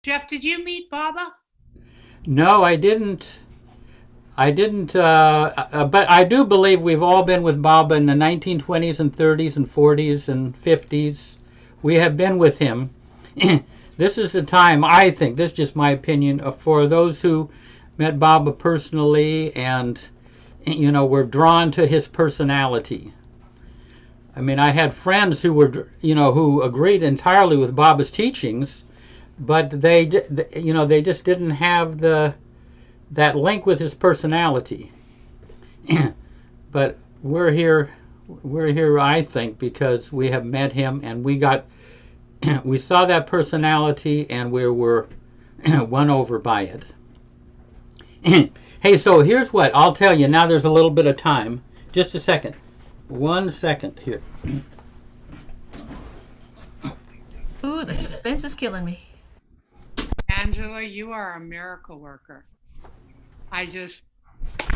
Jeff, did you meet Baba? No, I didn't. I didn't, but I do believe we've all been with Baba in the 1920s and 30s and 40s and 50s. We have been with him. This is the time, I think, this is just my opinion, for those who met Baba personally and, were drawn to his personality. I mean, I had friends who were, who agreed entirely with Baba's teachings, but they just didn't have that link with his personality. But we're here, I think, because we have met him and we saw that personality and we were won over by it. Hey, so here's what I'll tell you. Now there's a little bit of time. Just a second. 1 second here. Ooh, the suspense is killing me. Angela, you are a miracle worker. I just,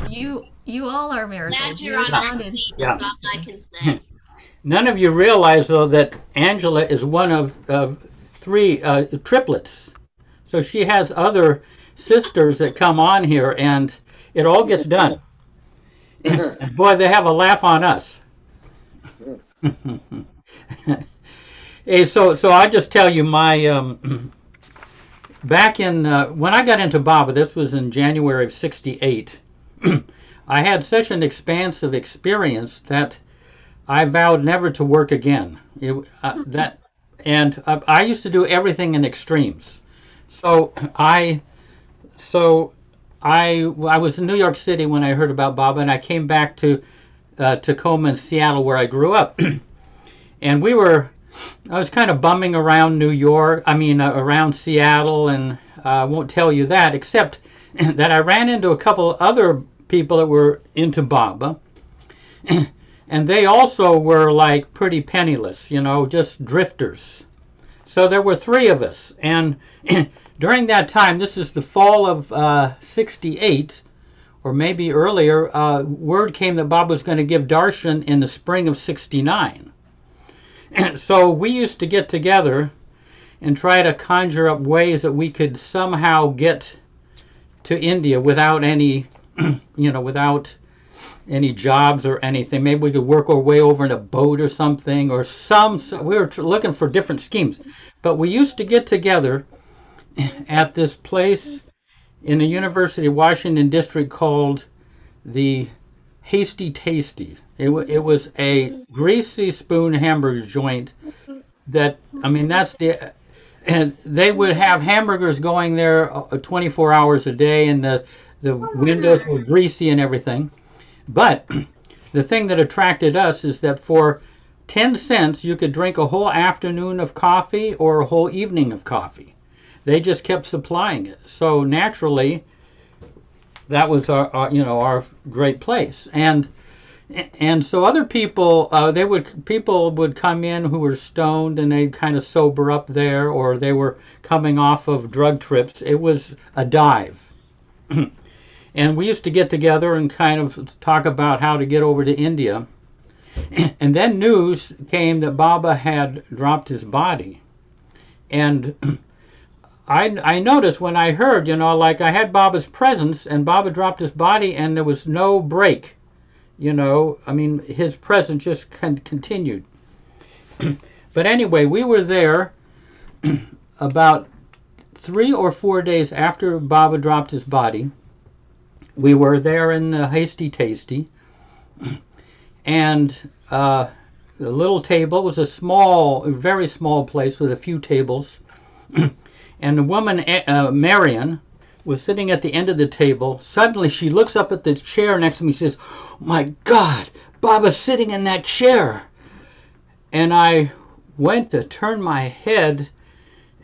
You all are miracles. Glad You you're on our responded. feet. Yeah. That's all I can say. None of you realize, though, that Angela is one of three triplets. So she has other sisters that come on here, and it all gets done. And boy, they have a laugh on us. Hey, so I just tell you my back in when I got into Baba, this was in January of '68. I had such an expansive experience that I vowed never to work again. I used to do everything in extremes. So I was in New York City when I heard about Baba, and I came back to Tacoma and Seattle where I grew up. And I was kind of bumming around New York, around Seattle, and I won't tell you that, except that I ran into a couple other people that were into Baba. And they also were like pretty penniless, just drifters. So there were three of us. And during that time, this is the fall of '68, or maybe earlier, word came that Baba was going to give darshan in the spring of '69. So we used to get together and try to conjure up ways that we could somehow get to India without any, without any jobs or anything. Maybe we could work our way over in a boat or something, or we were looking for different schemes. But we used to get together at this place in the University of Washington district called the Hasty Tasty. It was a greasy spoon hamburger joint and they would have hamburgers going there 24 hours a day, and the windows were greasy and everything. But the thing that attracted us is that for 10 cents you could drink a whole afternoon of coffee or a whole evening of coffee. They just kept supplying it. So naturally, that was our great place. And so other people, people would come in who were stoned and they'd kind of sober up there, or they were coming off of drug trips. It was a dive. And we used to get together and kind of talk about how to get over to India. And then news came that Baba had dropped his body. And I noticed when I heard, like I had Baba's presence and Baba dropped his body and there was no break. His presence just continued. But anyway, we were there about 3 or 4 days after Baba dropped his body. We were there in the Hasty Tasty, and the little table was a very small place with a few tables, and the woman, Marion, was sitting at the end of the table. Suddenly she looks up at the chair next to me and says, "My God, Baba's sitting in that chair." And I went to turn my head,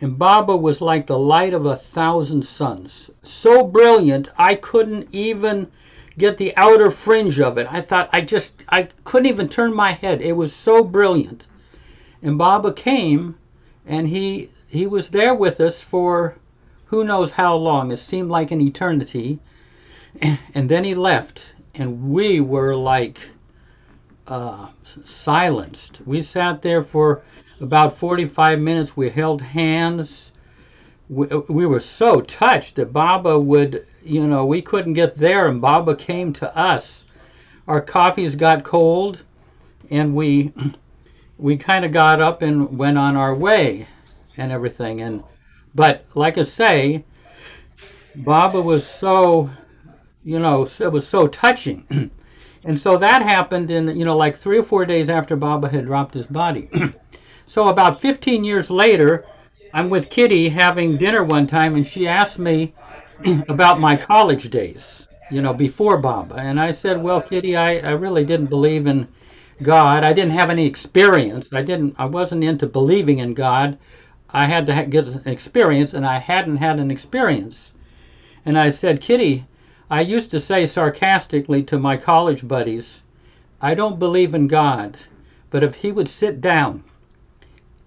and Baba was like the light of 1,000 suns. So brilliant, I couldn't even get the outer fringe of it. I thought I couldn't even turn my head. It was so brilliant. And Baba came, and he was there with us for who knows how long. It seemed like an eternity. And then he left, and we were like silenced. We sat there for about 45 minutes. We held hands. we were so touched that Baba would, we couldn't get there, and Baba came to us. Our coffees got cold, and we kind of got up and went on our way and everything. But like I say, Baba was so, it was so touching. And so that happened in, like 3 or 4 days after Baba had dropped his body. So about 15 years later, I'm with Kitty having dinner one time, and she asked me about my college days, before Baba. And I said, well, Kitty, I really didn't believe in God. I didn't have any experience. I wasn't into believing in God. I had to get an experience, and I hadn't had an experience. And I said, Kitty, I used to say sarcastically to my college buddies, I don't believe in God, but if he would sit down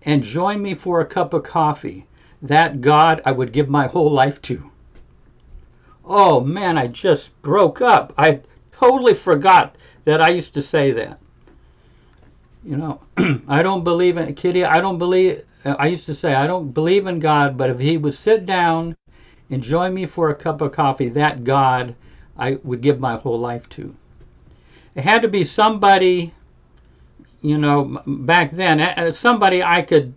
and join me for a cup of coffee, that God I would give my whole life to. Oh man, I just broke up. I totally forgot that I used to say that. I don't believe in, Kitty, I used to say, I don't believe in God, but if he would sit down and join me for a cup of coffee, that God I would give my whole life to. It had to be somebody, back then, somebody I could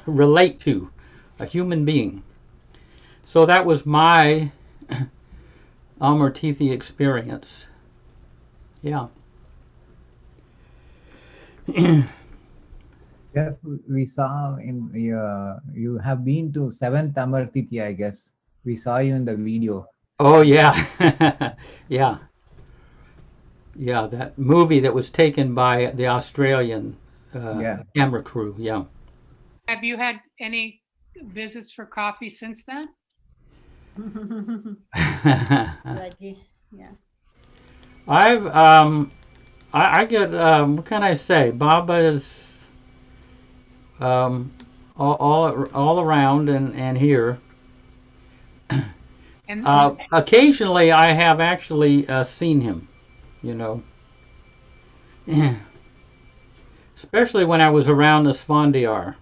relate to, a human being. So that was my Amar Tithi experience. Yeah. Jeff, we saw in you have been to 7th Amar Tithi, I guess. We saw you in the video. Oh yeah. Yeah. Yeah, that movie that was taken by the Australian camera crew. Yeah. Have you had any visits for coffee since then? Lucky. Yeah. I get what can I say? Baba is all around and here. And Occasionally, I have actually seen him. Especially when I was around the Svandiar.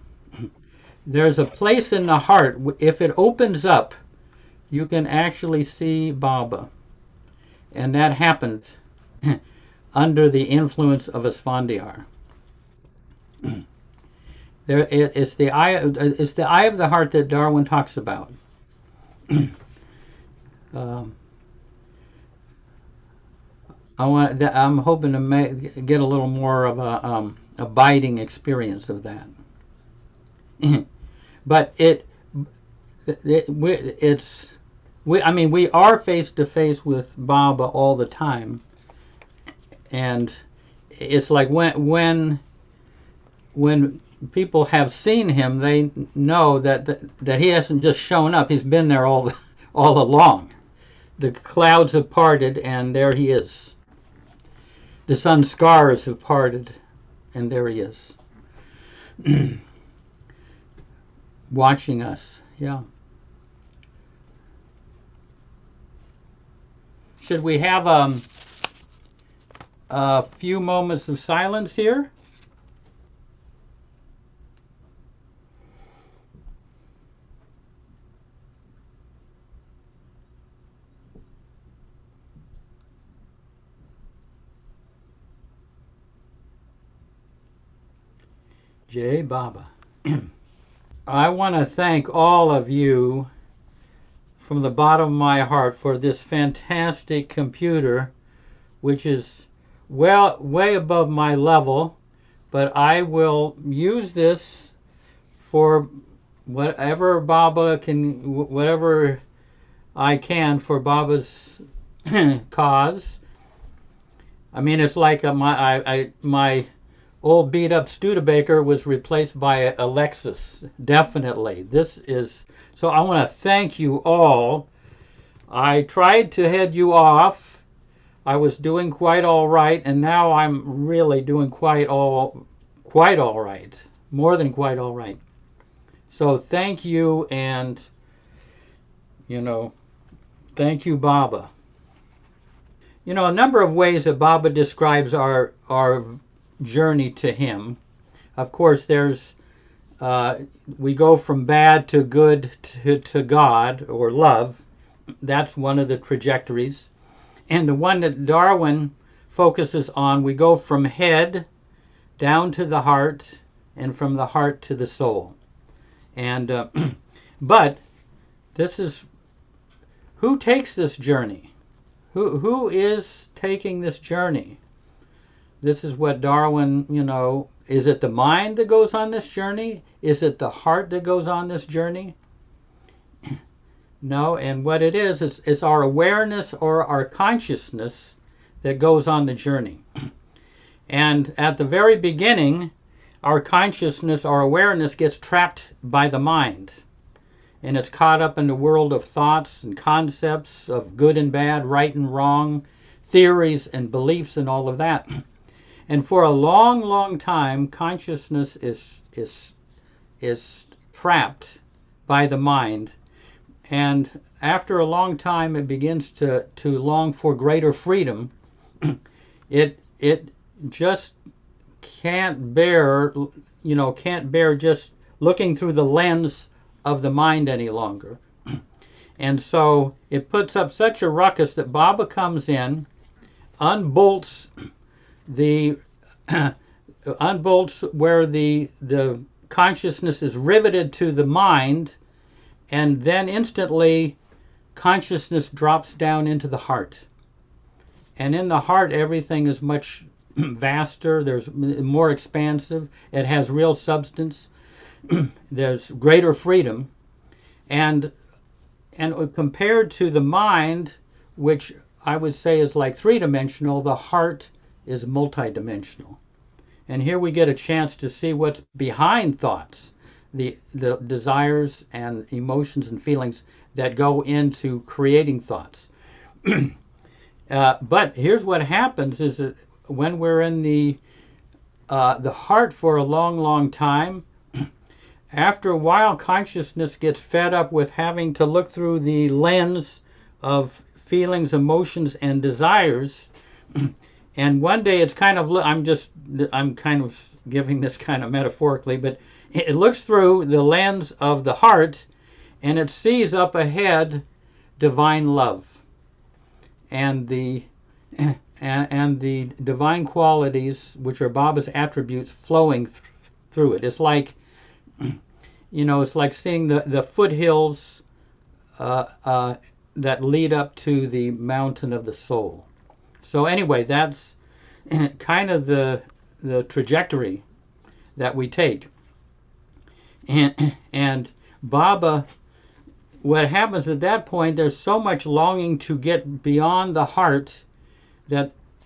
There's a place in the heart. If it opens up, you can actually see Baba, and that happened under the influence of a Svandiar. It's the eye. It's the eye of the heart that Darwin talks about. I'm hoping to get a little more of a abiding experience of that. But we are face to face with Baba all the time, and it's like when people have seen him, they know that he hasn't just shown up. He's been there all along. The clouds have parted, and there he is. The sun's scars have parted, and there he is. Watching us. Yeah. Should we have a few moments of silence here? Jai Baba. I want to thank all of you from the bottom of my heart for this fantastic computer, which is way above my level, but I will use this for whatever I can for Baba's cause. I mean, it's like my old beat up Studebaker was replaced by a Lexus. Definitely. So I want to thank you all. I tried to head you off. I was doing quite all right, and now I'm really doing quite all right. More than quite all right. So thank you, and thank you, Baba. A number of ways that Baba describes our journey to him. Of course, there's we go from bad to good to God or love. That's one of the trajectories. And the one that Darwin focuses on, we go from head down to the heart and from the heart to the soul. And but this is who takes this journey? Who is taking this journey? This is what Darwin, is it the mind that goes on this journey? Is it the heart that goes on this journey? No, and what it is, it's our awareness or our consciousness that goes on the journey. And at the very beginning, our consciousness, our awareness gets trapped by the mind. And it's caught up in the world of thoughts and concepts of good and bad, right and wrong, theories and beliefs and all of that. And for a long, long time, consciousness is trapped by the mind. And after a long time, it begins to long for greater freedom. It just can't bear just looking through the lens of the mind any longer. And so it puts up such a ruckus that Baba comes in, unbolts where the consciousness is riveted to the mind, and then instantly consciousness drops down into the heart. And in the heart, everything is much vaster, there's more expansive, it has real substance, there's greater freedom. And compared to the mind, which I would say is like three-dimensional, the heart is multidimensional. And here we get a chance to see what's behind thoughts, the desires and emotions and feelings that go into creating thoughts. But here's what happens is that when we're in the heart for a long, long time, after a while consciousness gets fed up with having to look through the lens of feelings, emotions, and desires. And one day it's kind of, I'm kind of giving this kind of metaphorically, but it looks through the lens of the heart and it sees up ahead divine love and the divine qualities, which are Baba's attributes, flowing through it. It's like, it's like seeing the foothills that lead up to the mountain of the soul. So anyway, that's kind of the trajectory that we take. And Baba, what happens at that point, there's so much longing to get beyond the heart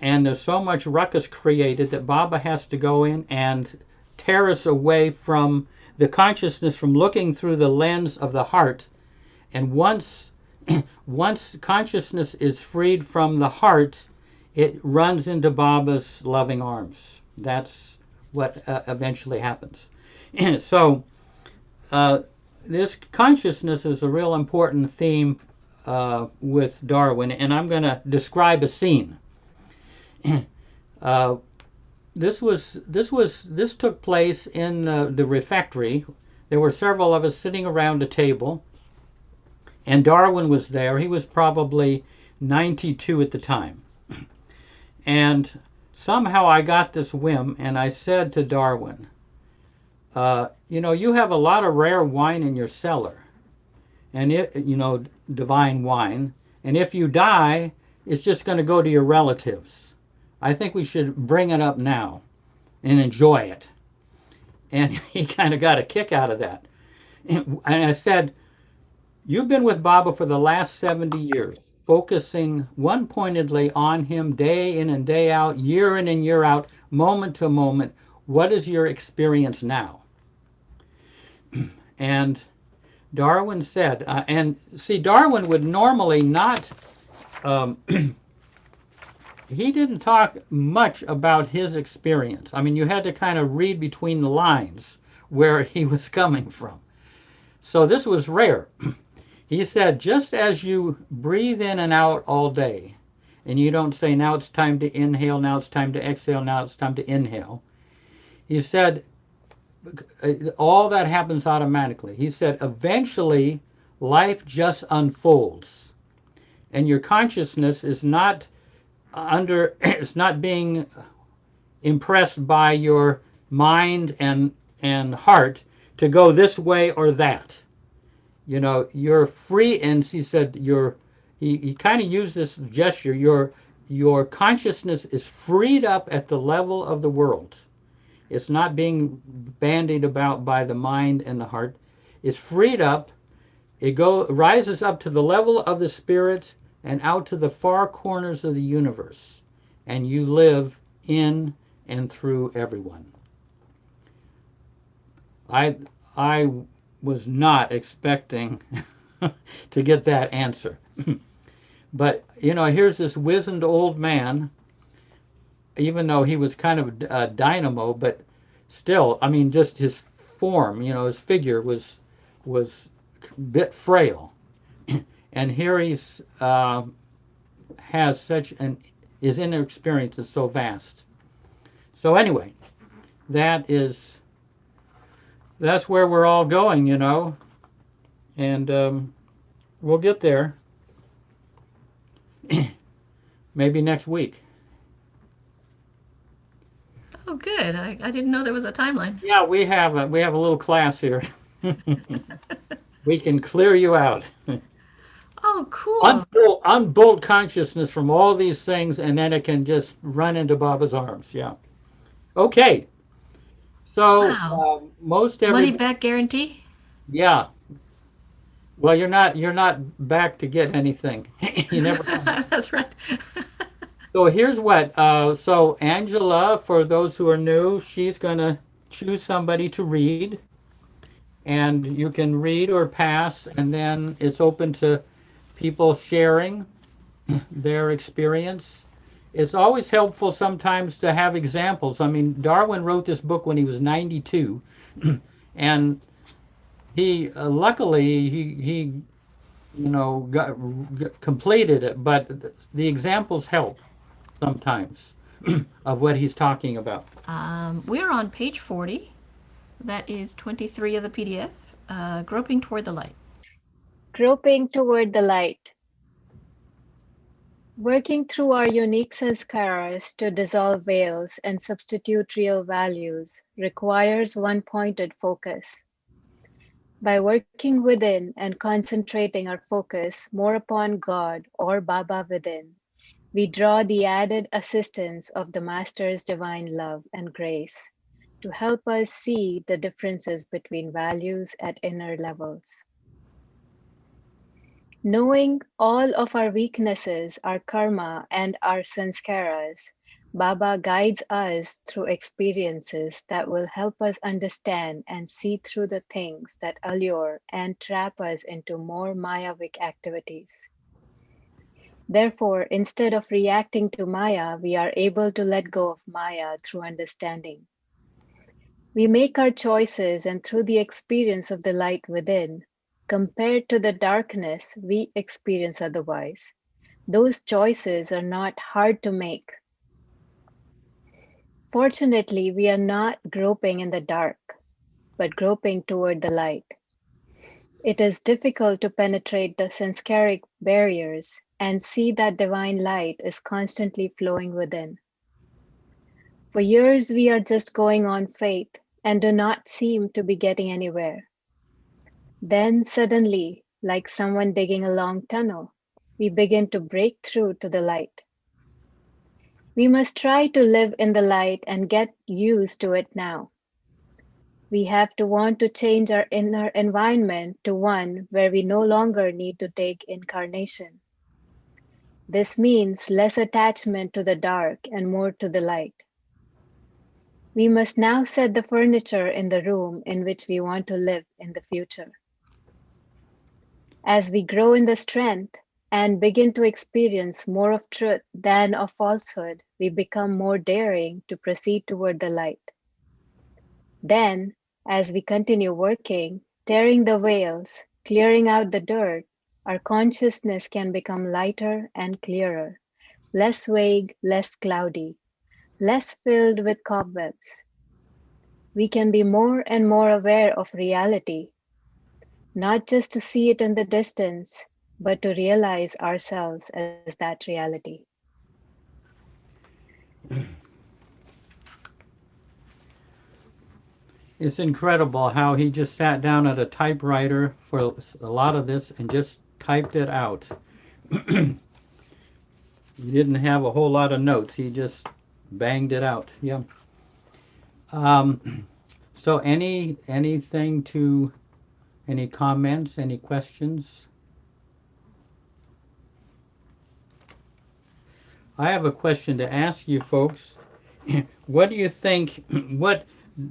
and there's so much ruckus created that Baba has to go in and tear us away from the consciousness, from looking through the lens of the heart. And once consciousness is freed from the heart, it runs into Baba's loving arms. That's what eventually happens. So this consciousness is a real important theme with Darwin, and I'm going to describe a scene. This took place in the refectory. There were several of us sitting around a table, and Darwin was there. He was probably 92 at the time. And somehow I got this whim, and I said to Darwin, you have a lot of rare wine in your cellar, and divine wine, and if you die, it's just going to go to your relatives. I think we should bring it up now and enjoy it. And he kind of got a kick out of that. And I said, you've been with Baba for the last 70 years, focusing one-pointedly on him day in and day out, year in and year out, moment to moment. What is your experience now? And Darwin said, and see, Darwin would normally not, he didn't talk much about his experience. I mean, you had to kind of read between the lines where he was coming from. So this was rare. He said, just as you breathe in and out all day, and you don't say, now it's time to inhale, now it's time to exhale, now it's time to inhale. He said, all that happens automatically. He said eventually life just unfolds, and your consciousness is not it's not being impressed by your mind and heart to go this way or that. You know, you're free. And he said he kind of used this gesture. Your consciousness is freed up at the level of the world. It's not being bandied about by the mind and the heart. It's freed up. It rises up to the level of the spirit and out to the far corners of the universe, and you live in and through everyone. I was not expecting to get that answer. But, you know, here's this wizened old man, even though he was kind of a dynamo, but still, I mean, just his form, you know, his figure was a bit frail. And here he's has such an his inner experience is so vast. So anyway, that's where we're all going, you know, and we'll get there maybe next week. Oh, good. I didn't know there was a timeline. Yeah, we have a little class here. We can clear you out. Oh, cool. Unbolt consciousness from all these things, and then it can just run into Baba's arms. Yeah. Okay. So Wow. most Money everybody, back guarantee? yeah. Well, you're not back to get anything. You never. That's right. So here's what. So Angela, for those who are new, she's gonna choose somebody to read, and you can read or pass, and then it's open to people sharing their experience. It's always helpful sometimes to have examples. I mean, Darwin wrote this book when he was 92, and he luckily he you know completed it. But the examples help sometimes of what he's talking about. We're on page 40. That is 23 of the PDF. Groping toward the light. Groping toward the light. Working through our unique sanskaras to dissolve veils and substitute real values requires one-pointed focus. By working within and concentrating our focus more upon God or Baba within, we draw the added assistance of the Master's divine love and grace to help us see the differences between values at inner levels. Knowing all of our weaknesses, our karma, and our sanskaras, Baba guides us through experiences that will help us understand and see through the things that allure and trap us into more Mayavic activities. Therefore, instead of reacting to Maya, we are able to let go of Maya through understanding. We make our choices, and through the experience of the light within, compared to the darkness we experience otherwise, those choices are not hard to make. Fortunately, we are not groping in the dark, but groping toward the light. It is difficult to penetrate the sanskaric barriers and see that divine light is constantly flowing within. For years, we are just going on faith and do not seem to be getting anywhere. Then suddenly, like someone digging a long tunnel, we begin to break through to the light. We must try to live in the light and get used to it now. We have to want to change our inner environment to one where we no longer need to take incarnation. This means less attachment to the dark and more to the light. We must now set the furniture in the room in which we want to live in the future. As we grow in the strength and begin to experience more of truth than of falsehood, we become more daring to proceed toward the light. Then, as we continue working, tearing the veils, clearing out the dirt, our consciousness can become lighter and clearer, less vague, less cloudy, less filled with cobwebs. we can be more and more aware of reality, not just to see it in the distance, but to realize ourselves as that reality. It's incredible how he just sat down at a typewriter for a lot of this and just typed it out. He didn't have a whole lot of notes. He just banged it out. Yeah. So any comments, any questions? I have a question to ask you folks. What do you think, what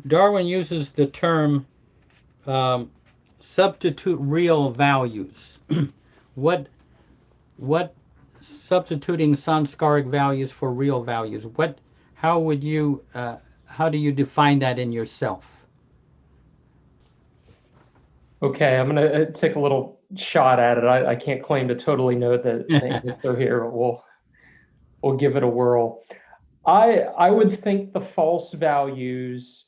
Darwin uses the term substitute real values. what substituting sanskaric values for real values? How would you how do you define that in yourself? Okay, I'm gonna take a little shot at it. I can't claim to totally know the answer here, but we'll give it a whirl. I would think the false values.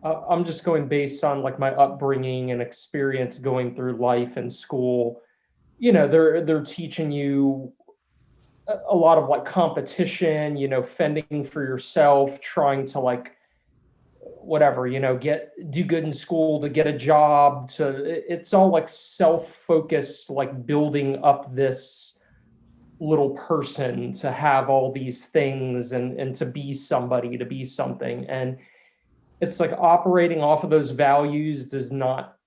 I'm just going based on like my upbringing and experience going through life and school. You know, they're teaching you a lot of like competition. You know, fending for yourself, trying to like whatever, you know, do good in school to get a job, it's all like self-focused, like building up this little person to have all these things and to be somebody, to be something. And it's like operating off of those values does not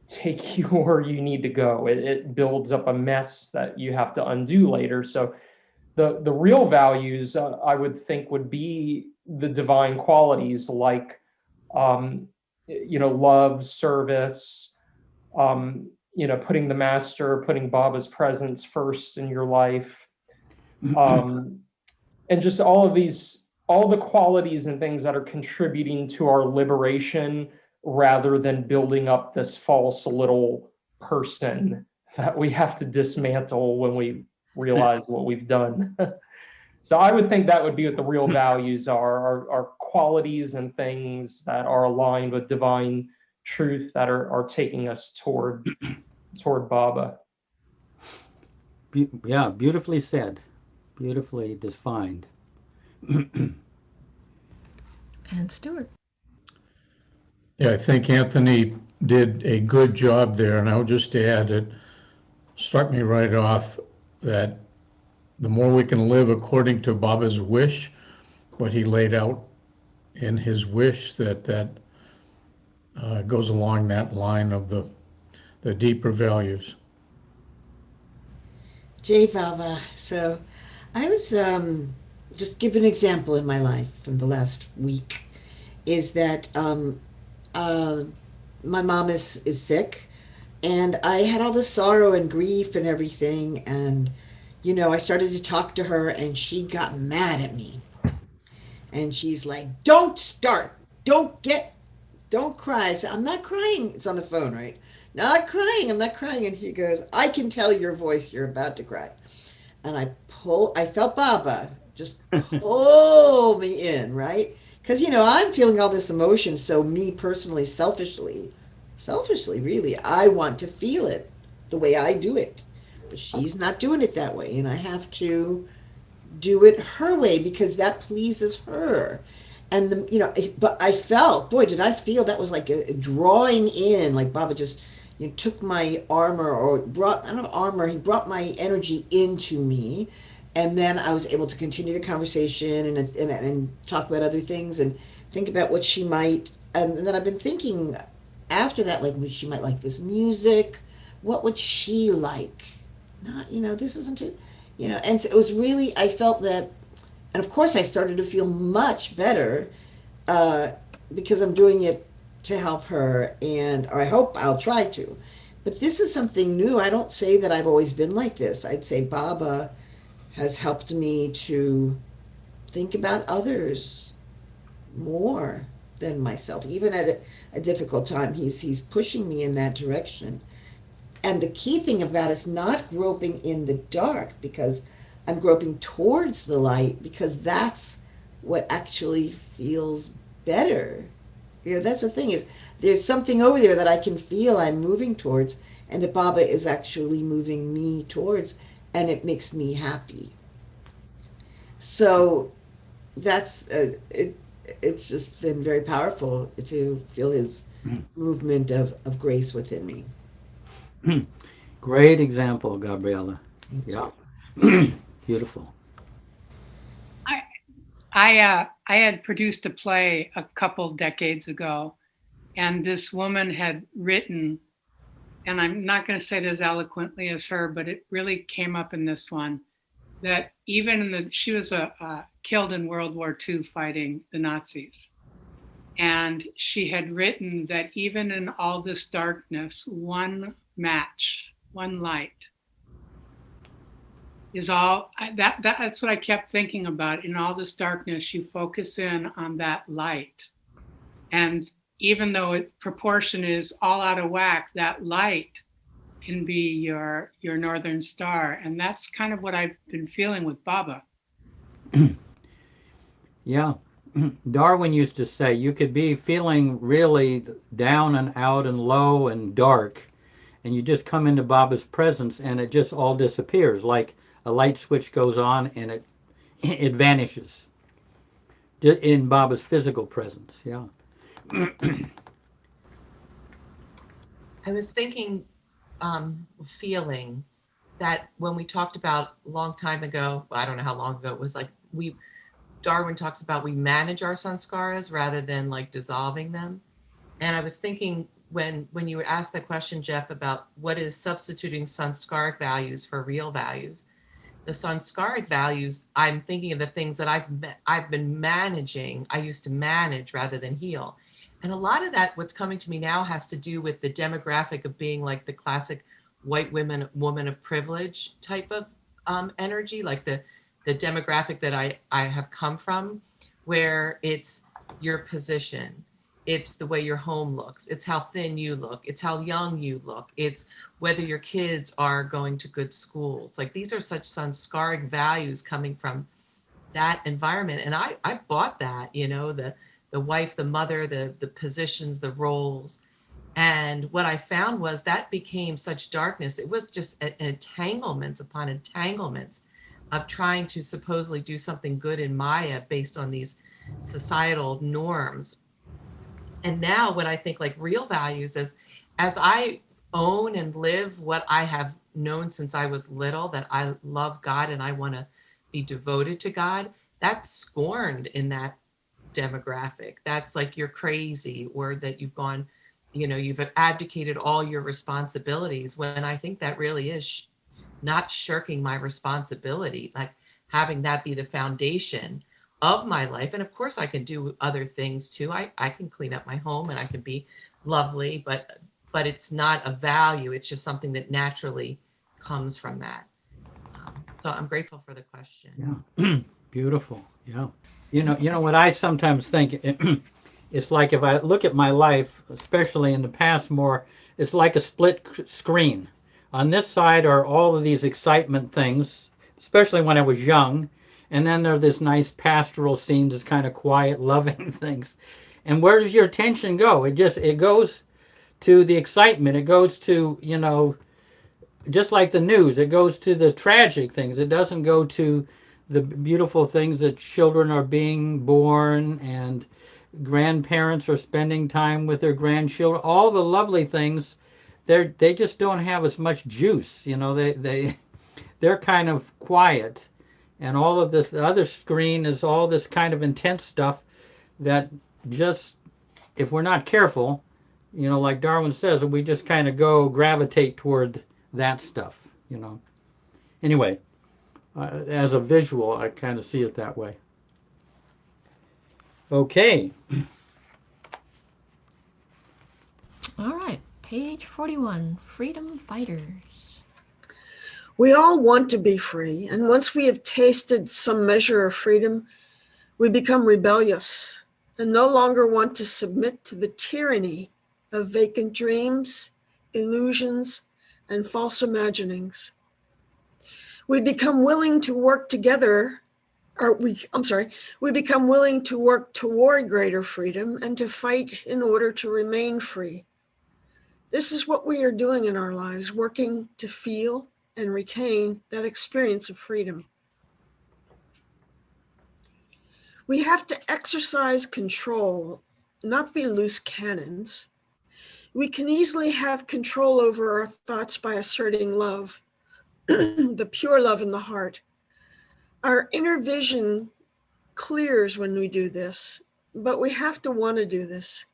take you where you need to go. It builds up a mess that you have to undo later. So the real values, I would think, would be the divine qualities like you know, love, service, you know, putting the master, putting Baba's presence first in your life, and just all the qualities and things that are contributing to our liberation rather than building up this false little person that we have to dismantle when we realize what we've done. So I would think that would be what the real values are qualities and things that are aligned with divine truth that are taking us toward Baba. Yeah, beautifully said. Beautifully defined. And Stuart. Yeah, I think Anthony did a good job there, and I'll just add it struck me right off that the more we can live according to Baba's wish, what he laid out in his wish, that goes along that line of the deeper values. Jai Baba. So I was just give an example in my life from the last week is that my mom is sick, and I had all this sorrow and grief and everything, and you know, I started to talk to her and she got mad at me. And she's like, don't start. Don't cry. I said, I'm not crying. It's on the phone, right? Not crying. I'm not crying. And she goes, I can tell your voice. You're about to cry. And I felt Baba just pull me in, right? Because, you know, I'm feeling all this emotion. So me personally, selfishly, really, I want to feel it the way I do it. But she's not doing it that way, and I have to do it her way because that pleases her. And you know, but I felt, boy, did I feel that was like a drawing in, like Baba just, you know, took my armor or brought, I don't know, armor. He brought my energy into me, and then I was able to continue the conversation and talk about other things and think about what she might. And then I've been thinking after that, like, she might like this music. What would she like? Not, you know, this isn't it, you know. And so it was really, I felt that, and of course I started to feel much better because I'm doing it to help her, or I hope I'll try to. But this is something new. I don't say that I've always been like this. I'd say Baba has helped me to think about others more than myself, even at a difficult time. He's pushing me in that direction. And the key thing about it's not groping in the dark, because I'm groping towards the light, because that's what actually feels better. That's the thing, is there's something over there that I can feel I'm moving towards, and that Baba is actually moving me towards, and it makes me happy. So that's it's just been very powerful to feel his movement of grace within me. Great example, Gabriella. Yeah. Beautiful. I had produced a play a couple decades ago, and this woman had written, and I'm not going to say it as eloquently as her, but it really came up in this one, that even in she was killed in World War II fighting the Nazis. And she had written that even in all this darkness, one match, one light is all. That's what I kept thinking about. In all this darkness, you focus in on that light. And even though proportion is all out of whack, that light can be your northern star. And that's kind of what I've been feeling with Baba. Yeah. Darwin used to say you could be feeling really down and out and low and dark, and you just come into Baba's presence and it just all disappears, like a light switch goes on and it vanishes in Baba's physical presence. Yeah. I was thinking, feeling that when we talked about a long time ago, I don't know how long ago it was, like Darwin talks about we manage our sanskaras rather than like dissolving them. And I was thinking when you asked that question, Jeff, about what is substituting sanskaric values for real values, the sanskaric values, I'm thinking of the things that I've been managing. I used to manage rather than heal. And a lot of that, what's coming to me now, has to do with the demographic of being like the classic white woman of privilege type of energy, like the demographic that I have come from, where it's your position, it's the way your home looks, it's how thin you look, it's how young you look, it's whether your kids are going to good schools. Like these are such sanskaric values coming from that environment. And I bought that, the wife, the mother, the positions, the roles. And what I found was that became such darkness. It was just entanglements upon entanglements of trying to supposedly do something good in Maya based on these societal norms. And now when I think like real values, as I own and live what I have known since I was little, that I love God and I want to be devoted to God, that's scorned in that demographic. That's like you're crazy, or that you've gone, you've abdicated all your responsibilities, when I think that really is not shirking my responsibility, like having that be the foundation of my life. And of course I can do other things too. I can clean up my home and I can be lovely, but it's not a value. It's just something that naturally comes from that. So I'm grateful for the question. Yeah. Beautiful. Yeah. You know what I sometimes think, it's like if I look at my life, especially in the past more, it's like a split screen. On this side are all of these excitement things, especially when I was young. And then there are this nice pastoral scenes, this kind of quiet, loving things. And where does your attention go? It goes to the excitement. It goes to, just like the news, it goes to the tragic things. It doesn't go to the beautiful things that children are being born and grandparents are spending time with their grandchildren. All the lovely things, they just don't have as much juice. They're kind of quiet. And all of this, the other screen is all this kind of intense stuff that just, if we're not careful, like Darwin says, we just kind of gravitate toward that stuff, Anyway, as a visual, I kind of see it that way. Okay. All right, page 41, Freedom Fighters. We all want to be free, and once we have tasted some measure of freedom, we become rebellious and no longer want to submit to the tyranny of vacant dreams, illusions, and false imaginings. We become willing to work together we become willing to work toward greater freedom and to fight in order to remain free. This is what we are doing in our lives, working to feel and retain that experience of freedom. We have to exercise control, not be loose cannons. We can easily have control over our thoughts by asserting love, the pure love in the heart. Our inner vision clears when we do this, but we have to want to do this,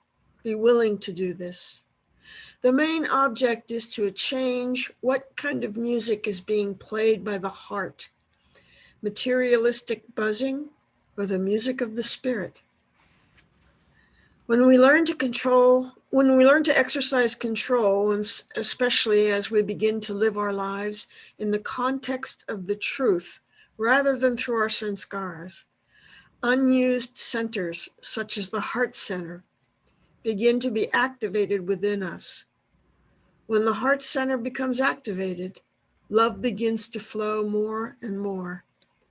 be willing to do this. The main object is to change what kind of music is being played by the heart, materialistic buzzing or the music of the spirit. When we learn to exercise control, and especially as we begin to live our lives in the context of the truth, rather than through our sanskaras, unused centers, such as the heart center, begin to be activated within us. When the heart center becomes activated, love begins to flow more and more,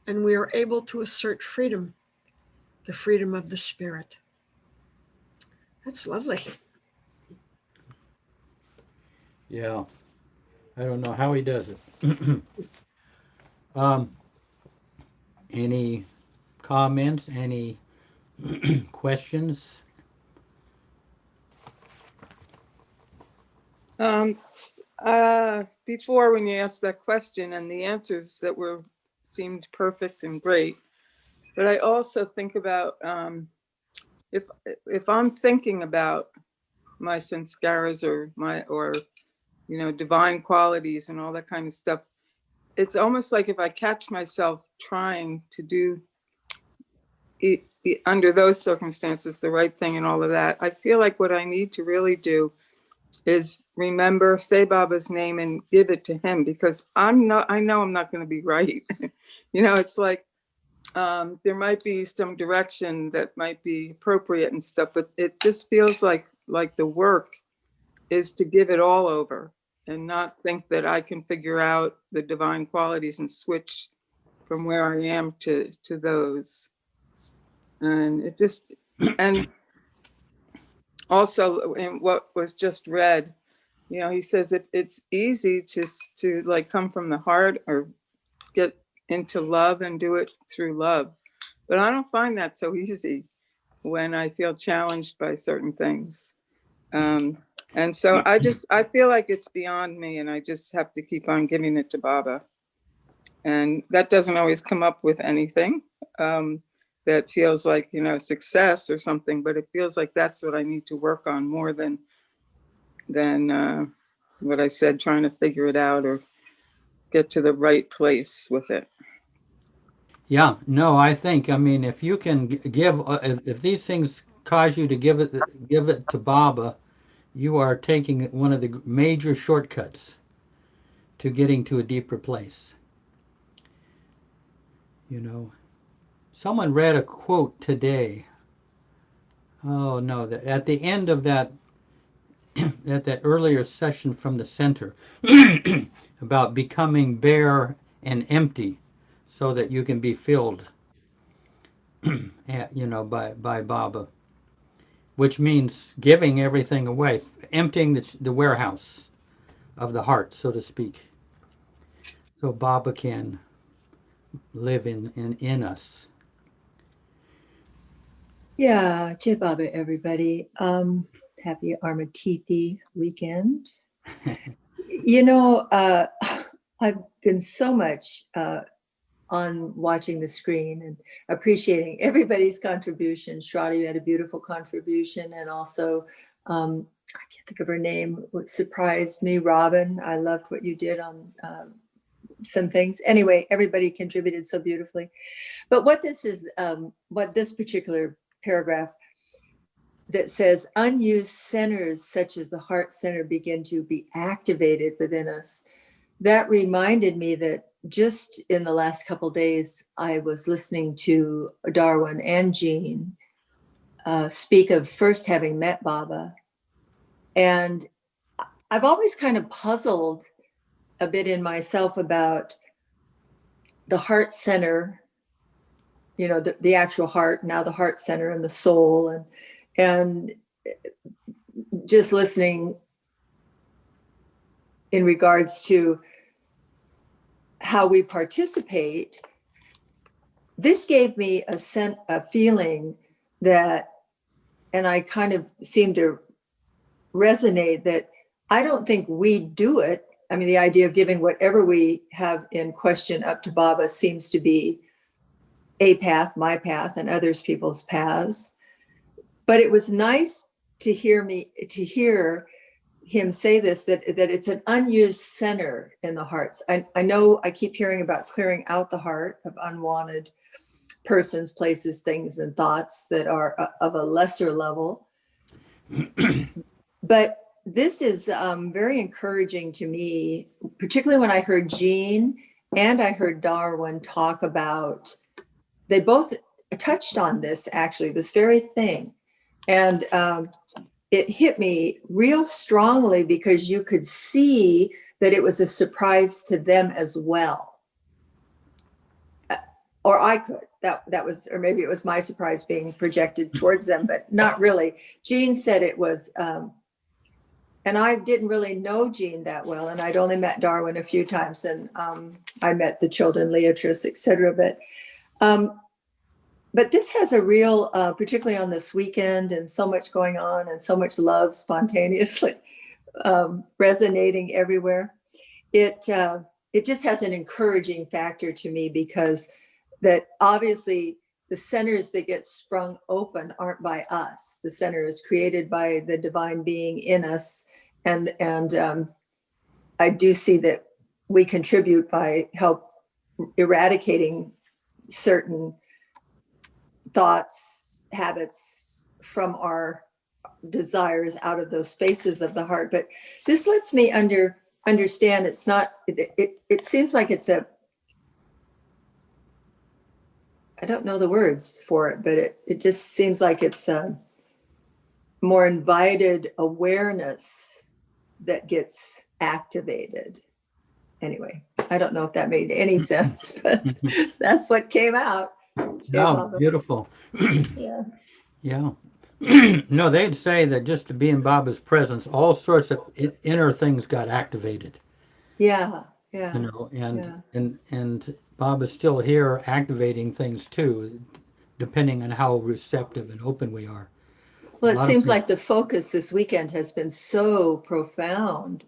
and we are able to assert freedom, the freedom of the spirit. That's lovely. Yeah. I don't know how he does it. Any comments? Any questions? Before, when you asked that question, and the answers that seemed perfect and great, but I also think about if I'm thinking about my sanskaras or divine qualities and all that kind of stuff, it's almost like if I catch myself trying to do it, under those circumstances the right thing and all of that, I feel like what I need to really do is remember, say Baba's name and give it to him, because I know I'm not going to be right. It's like there might be some direction that might be appropriate and stuff, but it just feels like the work is to give it all over and not think that I can figure out the divine qualities and switch from where I am to those. And it just, and also in what was just read, he says it's easy to like come from the heart or get into love and do it through love. But I don't find that so easy when I feel challenged by certain things. And so I feel like it's beyond me, and I just have to keep on giving it to Baba. And that doesn't always come up with anything that feels like, success or something, but it feels like that's what I need to work on more than what I said, trying to figure it out or get to the right place with it. Yeah, no, I mean, if you can give, if these things cause you to give it to Baba, you are taking one of the major shortcuts to getting to a deeper place. Someone read a quote today. Oh no, at the end of that, at that earlier session from the center, about becoming bare and empty so that you can be filled, by Baba, which means giving everything away, emptying the warehouse of the heart, so to speak, so Baba can live in us. Yeah, Jai Baba, everybody. Happy Armatithi weekend. I've been so much on watching the screen and appreciating everybody's contribution. Shraddha, you had a beautiful contribution, and also, I can't think of her name, what surprised me, Robin. I loved what you did on some things. Anyway, everybody contributed so beautifully. But what this particular paragraph that says unused centers such as the heart center begin to be activated within us, that reminded me that just in the last couple of days, I was listening to Darwin and Jean speak of first having met Baba. And I've always kind of puzzled a bit in myself about the heart center you know, the actual heart, now the heart center and the soul, and just listening in regards to how we participate, this gave me a feeling that, and I kind of seem to resonate, that I don't think we do it. I mean, the idea of giving whatever we have in question up to Baba seems to be a path, my path, and others people's paths. But it was nice to hear him say this, that it's an unused center in the hearts. I know I keep hearing about clearing out the heart of unwanted persons, places, things, and thoughts that are of a lesser level. But this is very encouraging to me, particularly when I heard Jean and I heard Darwin talk about, they both touched on this, actually, this very thing. And it hit me real strongly because you could see that it was a surprise to them as well. Or I could, that was, or maybe it was my surprise being projected towards them, but not really. Jean said it was, and I didn't really know Jean that well, and I'd only met Darwin a few times, and I met the children, Leatrice, etc. But this has a real, particularly on this weekend, and so much going on, and so much love spontaneously resonating everywhere. It just has an encouraging factor to me, because that obviously the centers that get sprung open aren't by us. The center is created by the divine being in us, and I do see that we contribute by help eradicating certain thoughts, habits from our desires out of those spaces of the heart. But this lets me understand it's not, it seems like it's I don't know the words for it, but it just seems like it's a more invited awareness that gets activated. Anyway, I don't know if that made any sense, but that's what came out. Oh, beautiful. Yeah. Yeah. No, they'd say that just to be in Baba's presence, all sorts of inner things got activated. Yeah. Yeah. You know, and Baba's still here activating things too, depending on how receptive and open we are. Well, it seems like the focus this weekend has been so profound,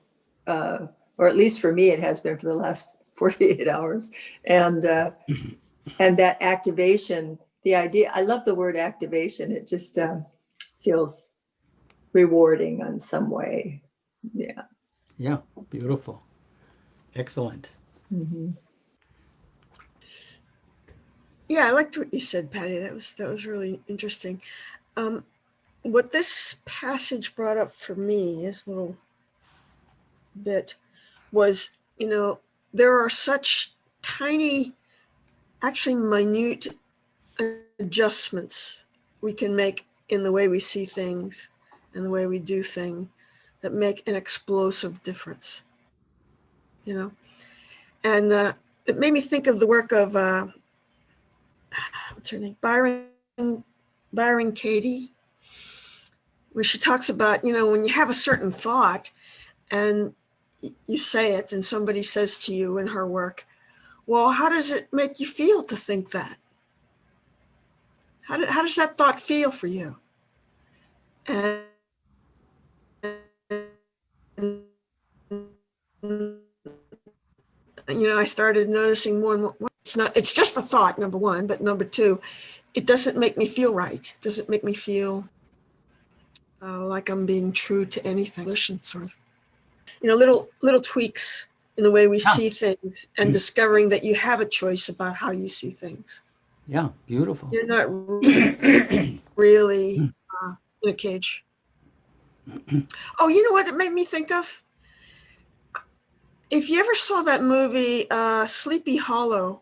or at least for me, it has been for the last 48 hours. And that activation, the idea, I love the word activation. It just feels rewarding in some way. Yeah. Yeah, beautiful. Excellent. Mm-hmm. Yeah, I liked what you said, Patty. That was really interesting. What this passage brought up for me, this little bit, was, you know, there are such tiny, actually minute adjustments we can make in the way we see things and the way we do things that make an explosive difference, you know. And it made me think of the work of what's her name, Byron Katie, where she talks about, you know, when you have a certain thought and you say it and somebody says to you in her work, well, how does it make you feel to think that? How does that thought feel for you? And you know, I started noticing more and more, it's just a thought, number one, but number two, it doesn't make me feel right. It doesn't make me feel like I'm being true to anything. Sort of, you know, little tweaks in the way we see things, and discovering that you have a choice about how you see things. Yeah, beautiful. You're not really in a cage. Oh, you know what it made me think of? If you ever saw that movie, Sleepy Hollow,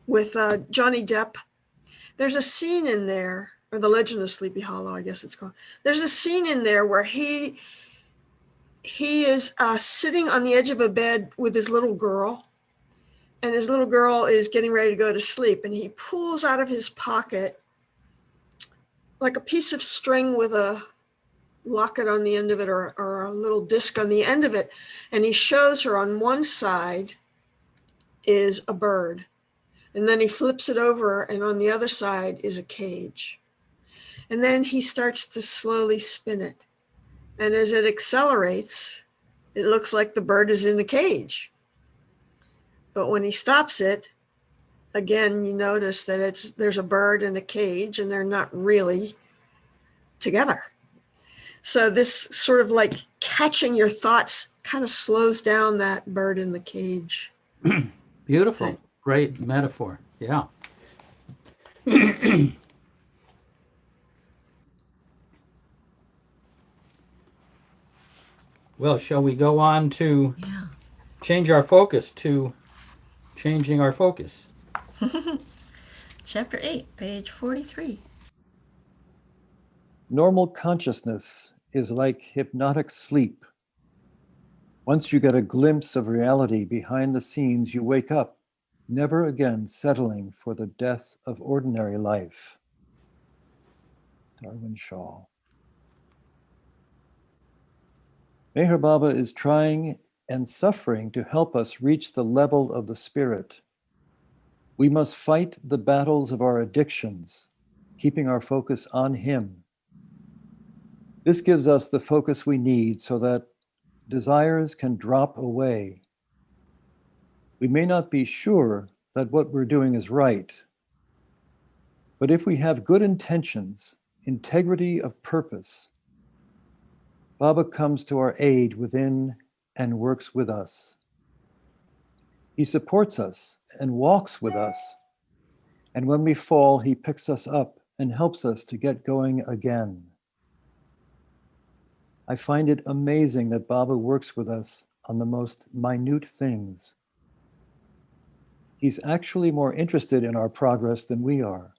with Johnny Depp, there's a scene in there, or The Legend of Sleepy Hollow, I guess it's called. There's a scene in there where he is sitting on the edge of a bed with his little girl, and his little girl is getting ready to go to sleep, and he pulls out of his pocket like a piece of string with a locket on the end of it, or a little disc on the end of it, and he shows her on one side is a bird, and then he flips it over, and on the other side is a cage. And then he starts to slowly spin it, and as it accelerates, it looks like the bird is in the cage. But when he stops it, again, you notice that there's a bird in a cage, and they're not really together. So this sort of like catching your thoughts kind of slows down that bird in the cage. Beautiful. thing. Great metaphor. Yeah. Well, shall we go on to change our focus to changing our focus? Chapter 8, page 43. Normal consciousness is like hypnotic sleep. Once you get a glimpse of reality behind the scenes, you wake up, never again settling for the death of ordinary life. Darwin Shaw. Meher Baba is trying and suffering to help us reach the level of the spirit. We must fight the battles of our addictions, keeping our focus on him. This gives us the focus we need so that desires can drop away. We may not be sure that what we're doing is right, but if we have good intentions, integrity of purpose, Baba comes to our aid within and works with us. He supports us and walks with us, and when we fall, he picks us up and helps us to get going again. I find it amazing that Baba works with us on the most minute things. He's actually more interested in our progress than we are.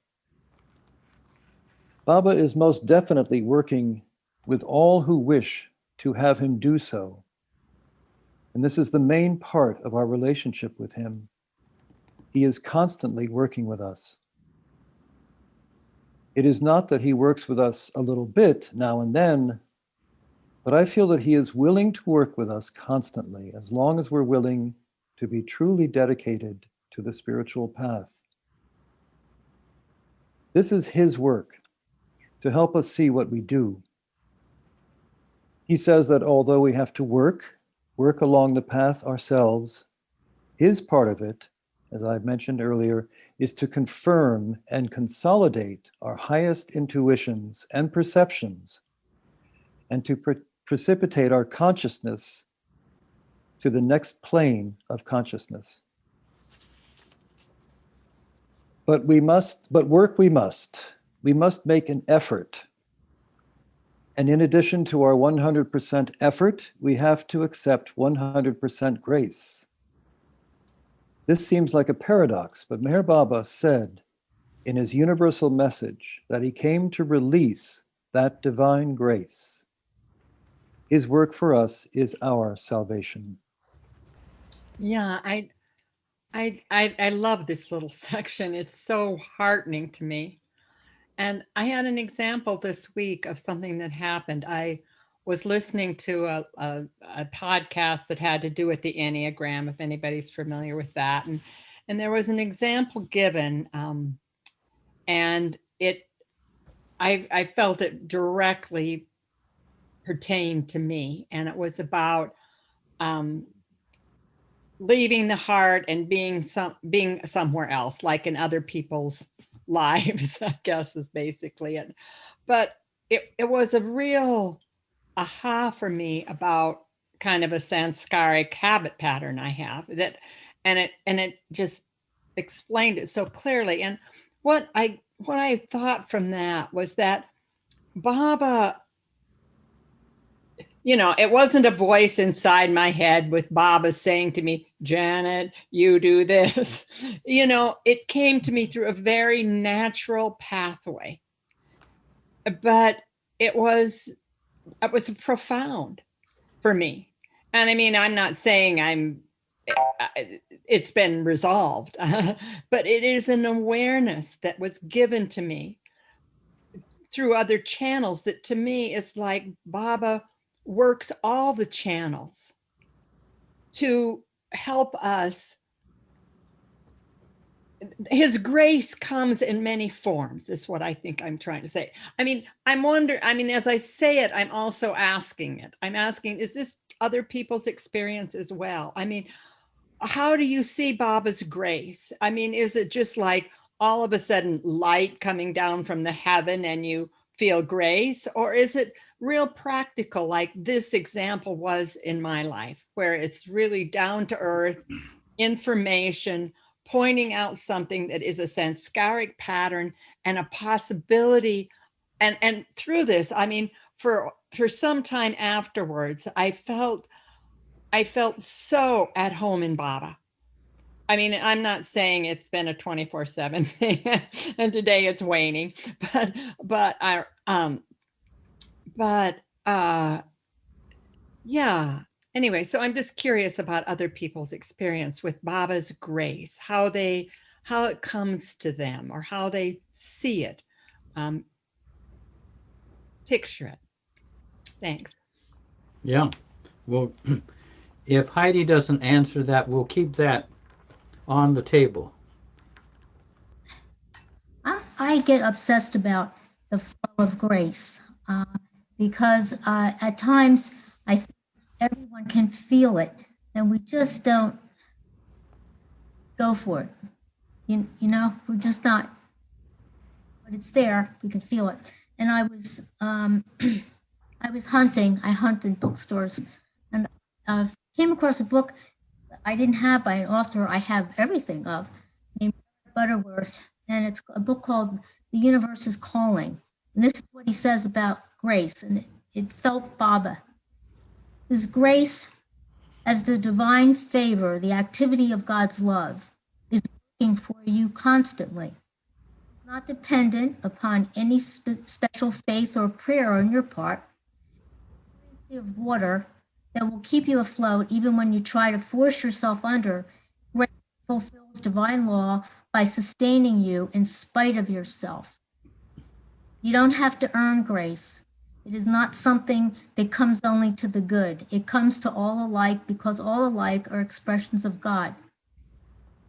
Baba is most definitely working with all who wish to have him do so. And this is the main part of our relationship with him. He is constantly working with us. It is not that he works with us a little bit now and then, but I feel that he is willing to work with us constantly, as long as we're willing to be truly dedicated to the spiritual path. This is his work, to help us see what we do. He says that although we have to work along the path ourselves, his part of it, as I mentioned earlier, is to confirm and consolidate our highest intuitions and perceptions, and to precipitate our consciousness to the next plane of consciousness. But work we must. We must make an effort. And in addition to our 100% effort, we have to accept 100% grace. This seems like a paradox, but Meher Baba said in his universal message that he came to release that divine grace. His work for us is our salvation. Yeah, I love this little section. It's so heartening to me. And I had an example this week of something that happened. I was listening to a podcast that had to do with the Enneagram, if anybody's familiar with that. And there was an example given, and I felt it directly pertained to me. And it was about leaving the heart and being somewhere else, like in other people's lives, I guess is basically it. But it was a real aha for me about kind of a sanskaric habit pattern I have, that and it just explained it so clearly. And what I thought from that was that Baba, it wasn't a voice inside my head with Baba saying to me, Janet, you do this. It came to me through a very natural pathway. But it was profound for me. And I mean, I'm not saying I'm it's been resolved, but it is an awareness that was given to me through other channels that to me it's like Baba works all the channels to help us. His grace comes in many forms, is what I think I'm trying to say. I mean, as I say it, I'm also asking it. I'm asking, is this other people's experience as well? I mean, how do you see Baba's grace? I mean, is it just like all of a sudden light coming down from the heaven and you feel grace? Or is it real practical, like this example was in my life, where it's really down to earth information, pointing out something that is a sanskaric pattern and a possibility. And through this, I mean, for some time afterwards, I felt so at home in Baba. I mean, I'm not saying it's been a 24/7 thing, and today it's waning, yeah. Anyway, so I'm just curious about other people's experience with Baba's grace, how it comes to them or how they see it, picture it. Thanks. Yeah. Well, if Heidi doesn't answer that, we'll keep that on the table. I get obsessed about the flow of grace because at times I think everyone can feel it and we just don't go for it. You know, we're just not, but it's there, we can feel it. And I was hunting, I hunt in bookstores, and came across a book I didn't have by an author I have everything of, named Butterworth, and it's a book called The Universe is Calling. And this is what he says about grace, and it felt Baba. It says, grace as the divine favor, the activity of God's love, is working for you constantly. It's not dependent upon any special faith or prayer on your part. It's of water that will keep you afloat even when you try to force yourself under. Grace fulfills divine law by sustaining you in spite of yourself. You don't have to earn grace. It is not something that comes only to the good. It comes to all alike because all alike are expressions of God.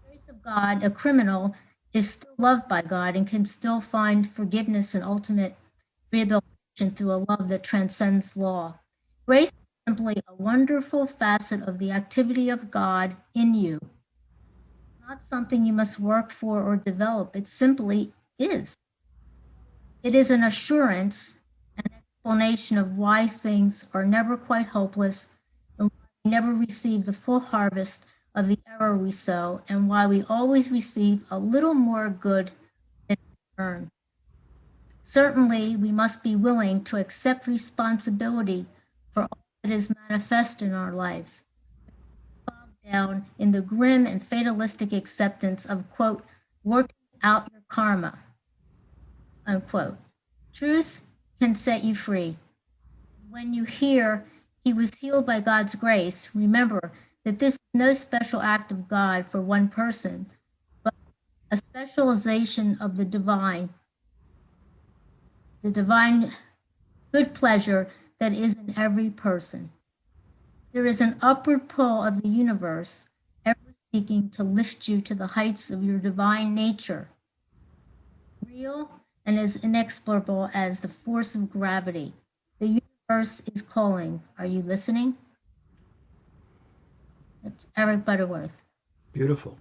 The grace of God, a criminal, is still loved by God and can still find forgiveness and ultimate rehabilitation through a love that transcends law. Grace is simply a wonderful facet of the activity of God in you. Not something you must work for or develop. It simply is. It is an assurance, an explanation of why things are never quite hopeless and why we never receive the full harvest of the error we sow and why we always receive a little more good than we earn. Certainly, we must be willing to accept responsibility for all that is manifest in our lives. Down in the grim and fatalistic acceptance of, quote, working out your karma, unquote. Truth can set you free. When you hear he was healed by God's grace, remember that this is no special act of God for one person, but a specialization of the divine good pleasure that is in every person. There is an upward pull of the universe ever seeking to lift you to the heights of your divine nature, real and as inexplicable as the force of gravity. The universe is calling. Are you listening? That's Eric Butterworth. Beautiful.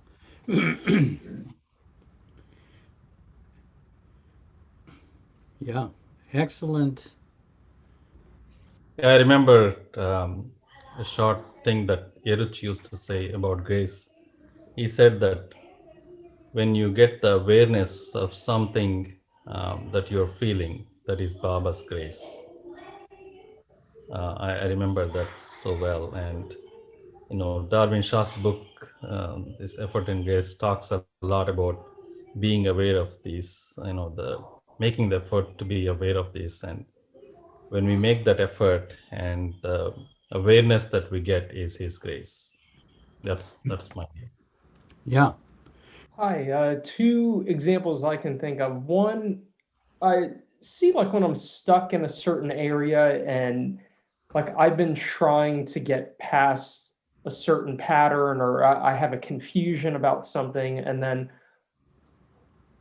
Yeah, excellent. I remember a short thing that Yeruch used to say about grace. He said that when you get the awareness of something that you're feeling, that is Baba's grace. I remember that so well. And, you know, Darwin Shaw's book, this Effort&Grace, talks a lot about being aware of these, you know, making the effort to be aware of this. And when we make that effort, and the awareness that we get is his grace. That's my view. Yeah. Hi, two examples I can think of. One, I see like when I'm stuck in a certain area and like I've been trying to get past a certain pattern, or I have a confusion about something, and then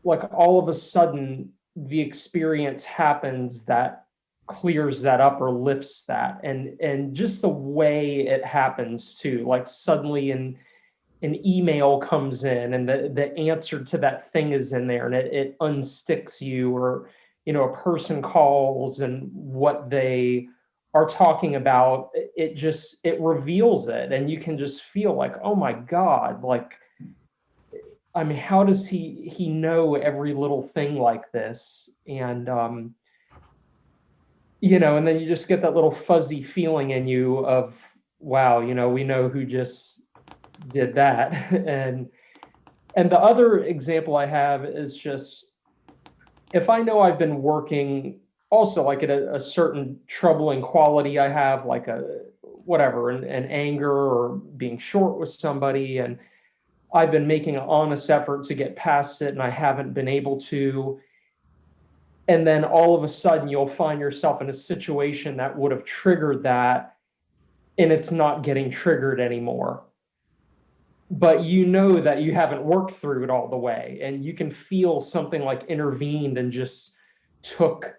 like all of a sudden the experience happens that clears that up or lifts that, and just the way it happens too, like suddenly an email comes in and the answer to that thing is in there, and it unsticks you, or a person calls and what they are talking about, it reveals it, and you can just feel like, oh my God, like, I mean, how does he know every little thing like this? And and then you just get that little fuzzy feeling in you of, wow, we know who just did that. And the other example I have is just, if I know I've been working also like at a certain troubling quality I have, like an anger or being short with somebody, and I've been making an honest effort to get past it and I haven't been able to. And then all of a sudden you'll find yourself in a situation that would have triggered that, and it's not getting triggered anymore. But you know that you haven't worked through it all the way, and you can feel something like intervened and just took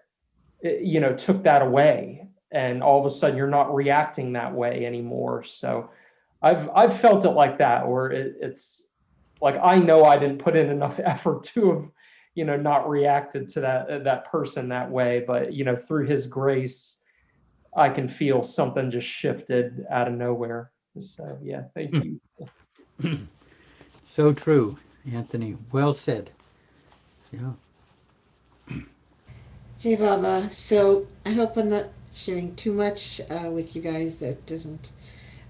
that away, and all of a sudden you're not reacting that way anymore. So I've felt it like that, where it's like, I know I didn't put in enough effort to have not reacted to that person that way, but through his grace I can feel something just shifted out of nowhere. So yeah, thank you. So true, Anthony. Well said. Yeah. Jay Baba, so I hope I'm not sharing too much with you guys that doesn't,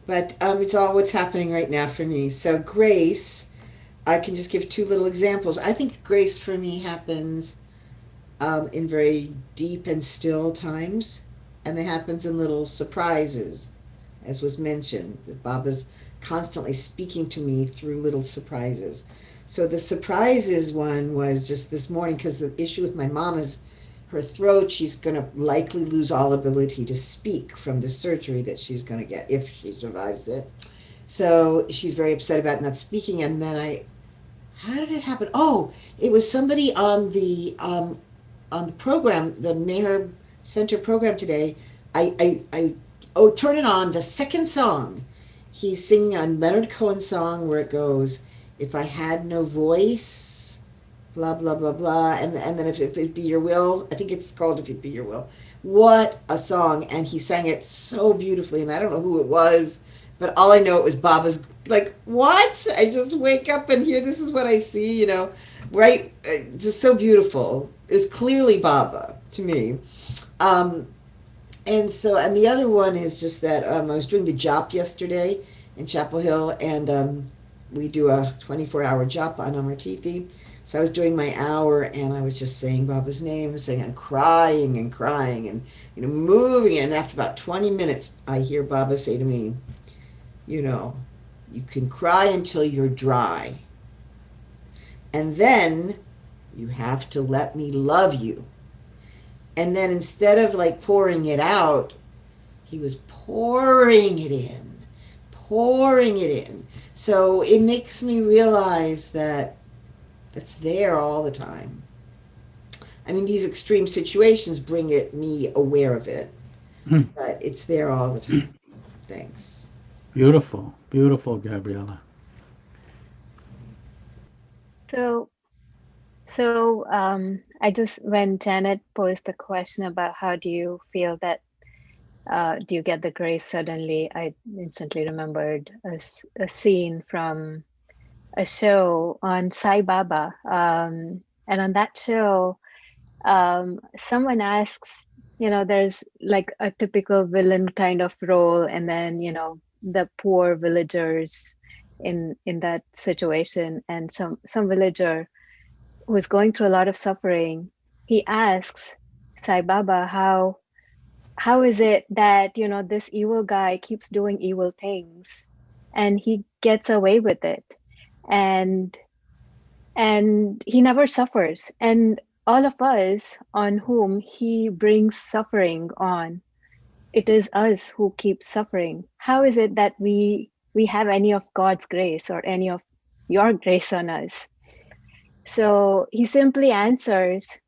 but it's all what's happening right now for me. So grace, I can just give two little examples. I think grace for me happens in very deep and still times, and it happens in little surprises, as was mentioned. That Baba's constantly speaking to me through little surprises. So the surprises one was just this morning, because the issue with my mom is her throat. She's going to likely lose all ability to speak from the surgery that she's going to get if she survives it. So she's very upset about not speaking. And then how did it happen? Oh, it was somebody on the program, the Mayor Center program today. Turn it on, the second song. He's singing a Leonard Cohen song where it goes, if I had no voice, blah, blah, blah, blah. And then if it be your will, I think it's called If It Be Your Will. What a song. And he sang it so beautifully. And I don't know who it was, but all I know, it was Baba's, like, what? I just wake up and hear, this is what I see, right? Just so beautiful. It was clearly Baba to me. And the other one is just that I was doing the JOP yesterday in Chapel Hill, and we do a 24-hour JOP on Amartithi. So I was doing my hour, and I was just saying Baba's name, saying, and crying and moving. And after about 20 minutes, I hear Baba say to me, you can cry until you're dry. And then you have to let me love you. And then instead of like pouring it out, he was pouring it in. So it makes me realize that it's there all the time. I mean, these extreme situations bring me aware of it, but it's there all the time. Thanks. Beautiful, beautiful, Gabriella. So I just, when Janet posed the question about how do you feel that, do you get the grace suddenly, I instantly remembered a scene from a show on Sai Baba. And on that show, someone asks, there's like a typical villain kind of role, and then, the poor villagers in that situation, and some villager who's going through a lot of suffering, he asks Sai Baba, how is it that, this evil guy keeps doing evil things, and he gets away with it, and he never suffers. And all of us on whom he brings suffering on, it is us who keep suffering. How is it that we have any of God's grace or any of your grace on us? So he simply answers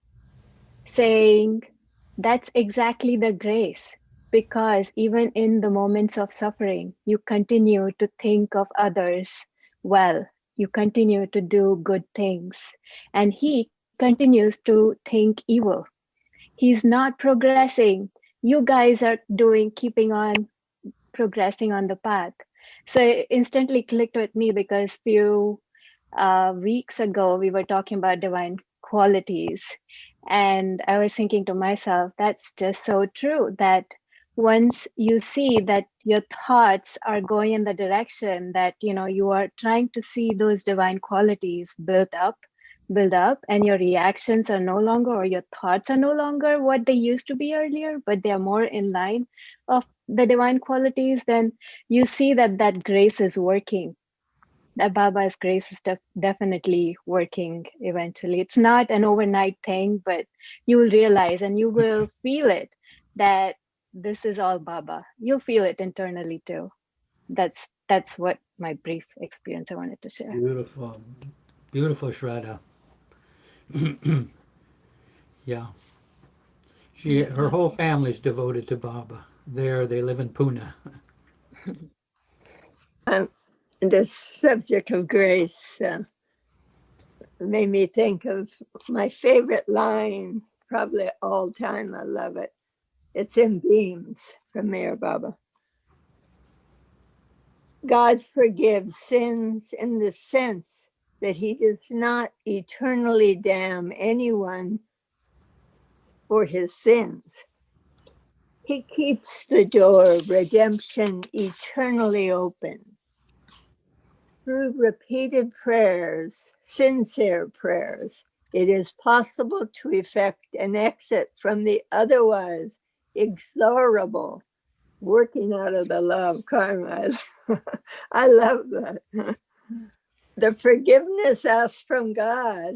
saying, that's exactly the grace, because even in the moments of suffering, you continue to think of others well, you continue to do good things, and he continues to think evil. He's not progressing. You guys are keeping on progressing on the path. So it instantly clicked with me, because few weeks ago we were talking about divine qualities, and I was thinking to myself, that's just so true, that once you see that your thoughts are going in the direction that you are trying to see those divine qualities build up, and your reactions are no longer, or your thoughts are no longer what they used to be earlier, but they are more in line of the divine qualities, then you see that that grace is working, that Baba's grace is definitely working eventually. It's not an overnight thing, but you will realize and you will feel it, that this is all Baba. You'll feel it internally too. That's what my brief experience I wanted to share. Beautiful. Beautiful, Shraddha. Yeah. Her whole family's devoted to Baba. They live in Pune. The subject of grace made me think of my favorite line, probably all time. I love it. It's in Beams from Mayor Baba. God forgives sins in the sense that he does not eternally damn anyone for his sins. He keeps the door of redemption eternally open. Through repeated prayers, sincere prayers, it is possible to effect an exit from the otherwise inexorable working out of the law of karma. I love that. The forgiveness asked from God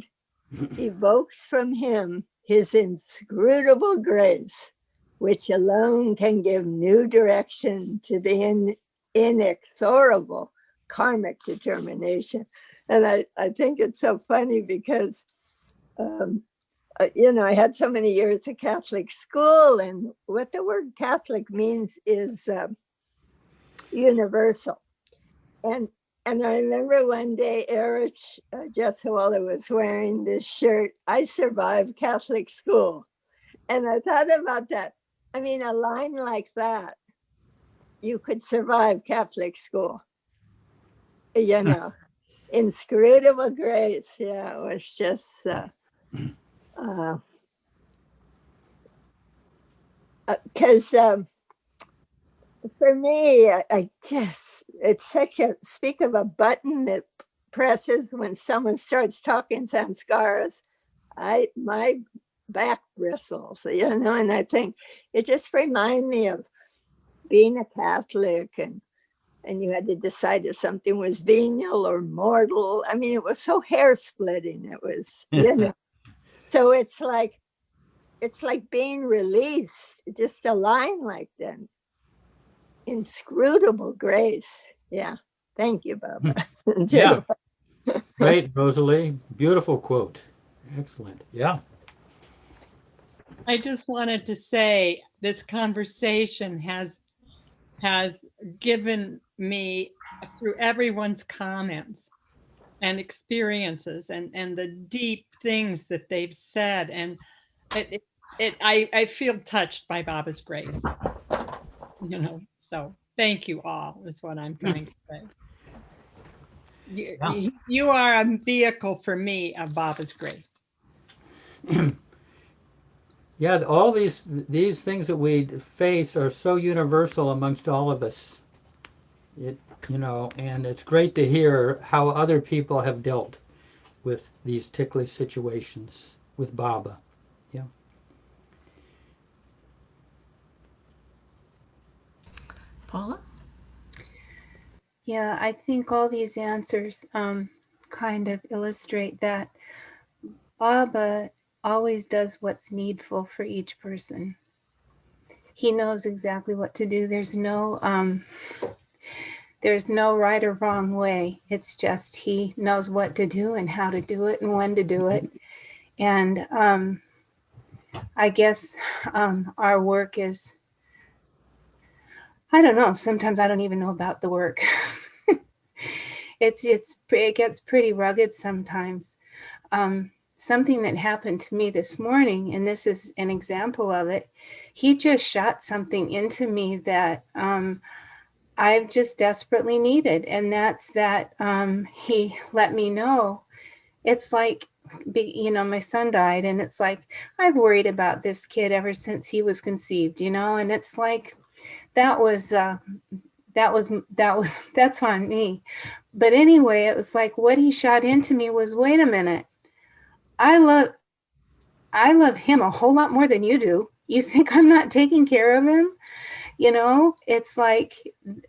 evokes from him his inscrutable grace, which alone can give new direction to the inexorable karmic determination. And I think it's so funny because, I had so many years of Catholic school, and what the word Catholic means is universal. And I remember one day Erich Jessuela was wearing this shirt, I survived Catholic school. And I thought about that. I mean, a line like that, you could survive Catholic school. Inscrutable grace. Yeah, it was just, because for me, it's such a, speak of a button that presses when someone starts talking samskaras, my back bristles, and I think it just reminds me of being a Catholic, and you had to decide if something was venial or mortal. I mean, it was so hair splitting. It was, so it's like being released, just a line like that. Inscrutable grace. Yeah. Thank you, Baba. Yeah. Great, Rosalie. Beautiful quote. Excellent. Yeah. I just wanted to say this conversation has given me, through everyone's comments and experiences and the deep things that they've said, and I feel touched by Baba's grace. So thank you all, is what I'm trying to say. You are a vehicle for me of Baba's grace. Yeah, all these things that we face are so universal amongst all of us. And it's great to hear how other people have dealt with these ticklish situations with Baba. Yeah. Paula? Yeah, I think all these answers kind of illustrate that Baba always does what's needful for each person. He knows exactly what to do. There's no right or wrong way. It's just he knows what to do and how to do it and when to do it. And I guess our work is, I don't know, sometimes I don't even know about the work. It gets pretty rugged sometimes. Something that happened to me this morning, and this is an example of it, he just shot something into me that I've just desperately needed. And that's that he let me know. It's like, my son died, and it's like, I've worried about this kid ever since he was conceived, and it's like, that's on me. But anyway, it was like what he shot into me was, wait a minute, I love him a whole lot more than you do. You think I'm not taking care of him? It's like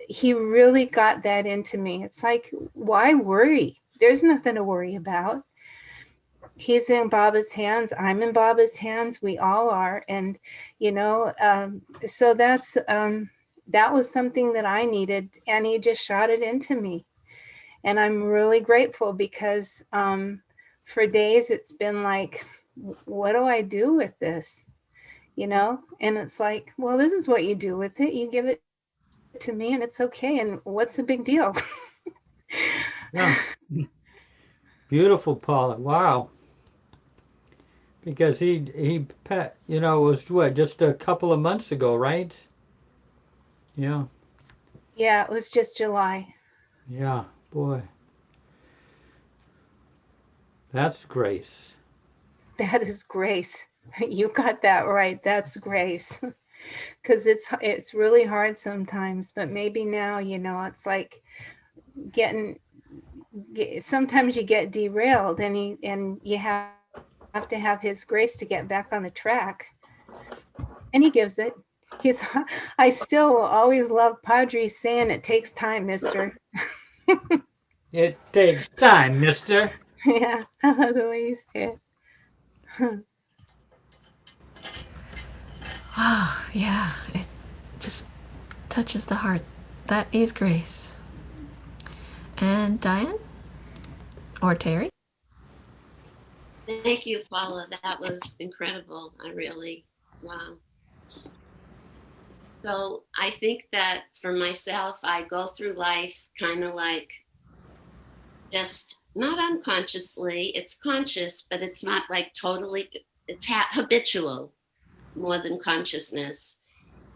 he really got that into me. It's like, why worry? There's nothing to worry about. He's in Baba's hands. I'm in Baba's hands. We all are. And, so that was something that I needed, and he just shot it into me. And I'm really grateful because for days it's been like, what do I do with this? And it's like, well, this is what you do with it. You give it to me and it's okay. And what's the big deal? Yeah. Beautiful, Paula. Wow. Because he was what, just a couple of months ago, right? Yeah. Yeah, it was just July. Yeah, boy. That's grace. That is grace. You got that right. That's grace. Because it's really hard sometimes, but maybe now, it's like sometimes you get derailed, and you have to have his grace to get back on the track. And he gives it. I still will always love Padre saying, it takes time, mister. It takes time, mister. Yeah, I love the way you say it. Oh, yeah, it just touches the heart. That is grace. And Diane? Or Terry? Thank you, Paula. That was incredible. Wow. So I think that for myself, I go through life kind of like just not unconsciously, it's conscious, but it's not like totally, it's habitual more than consciousness.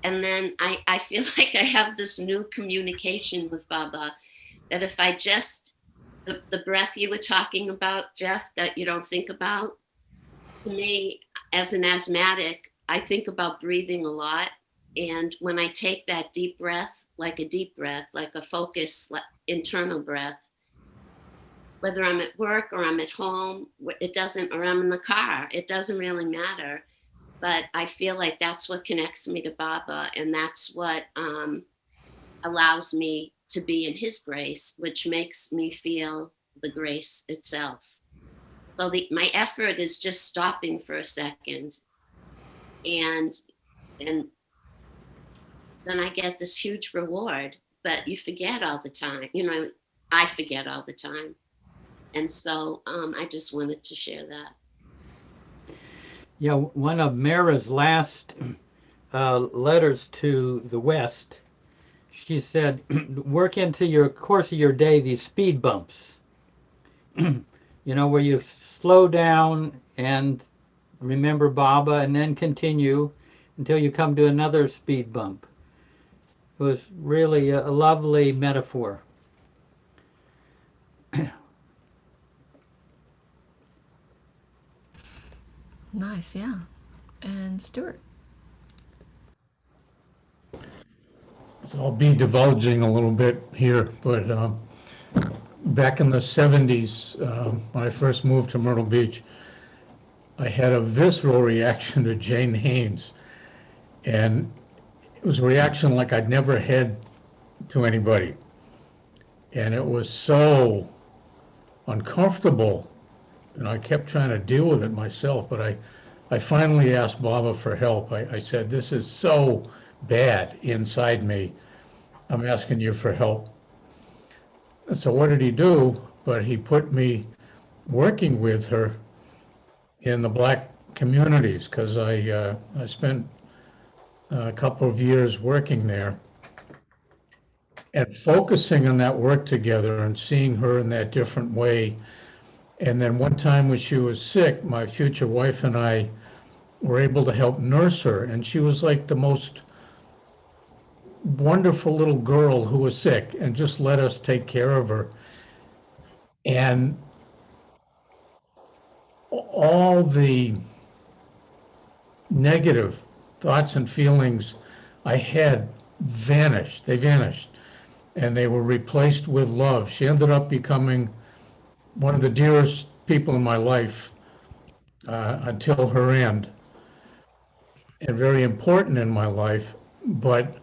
And then I feel like I have this new communication with Baba that if I just, the breath you were talking about, Jeff, that you don't think about, to me, as an asthmatic, I think about breathing a lot. And when I take that deep breath, like a focused internal breath, whether I'm at work or I'm at home, or I'm in the car, it doesn't really matter. But I feel like that's what connects me to Baba, and that's what allows me to be in his grace, which makes me feel the grace itself. So my effort is just stopping for a second, and then I get this huge reward. But you forget all the time. I forget all the time. And so I just wanted to share that. Yeah, one of Mara's last letters to the West, she said, work into your course of your day these speed bumps, where you slow down and remember Baba and then continue until you come to another speed bump. It was really a lovely metaphor. Nice, yeah. And Stuart? So I'll be divulging a little bit here, but back in the 70s, when I first moved to Myrtle Beach, I had a visceral reaction to Jane Haynes. And it was a reaction like I'd never had to anybody. And it was so uncomfortable. And I kept trying to deal with it myself, but I finally asked Baba for help. I said, this is so bad inside me. I'm asking you for help. So what did he do? But he put me working with her in the Black communities, because I spent a couple of years working there and focusing on that work together and seeing her in that different way. And then one time when she was sick, my future wife and I were able to help nurse her, and she was like the most wonderful little girl who was sick and just let us take care of her. And all the negative thoughts and feelings I had vanished. They vanished, and they were replaced with love. She ended up becoming one of the dearest people in my life until her end, and very important in my life. But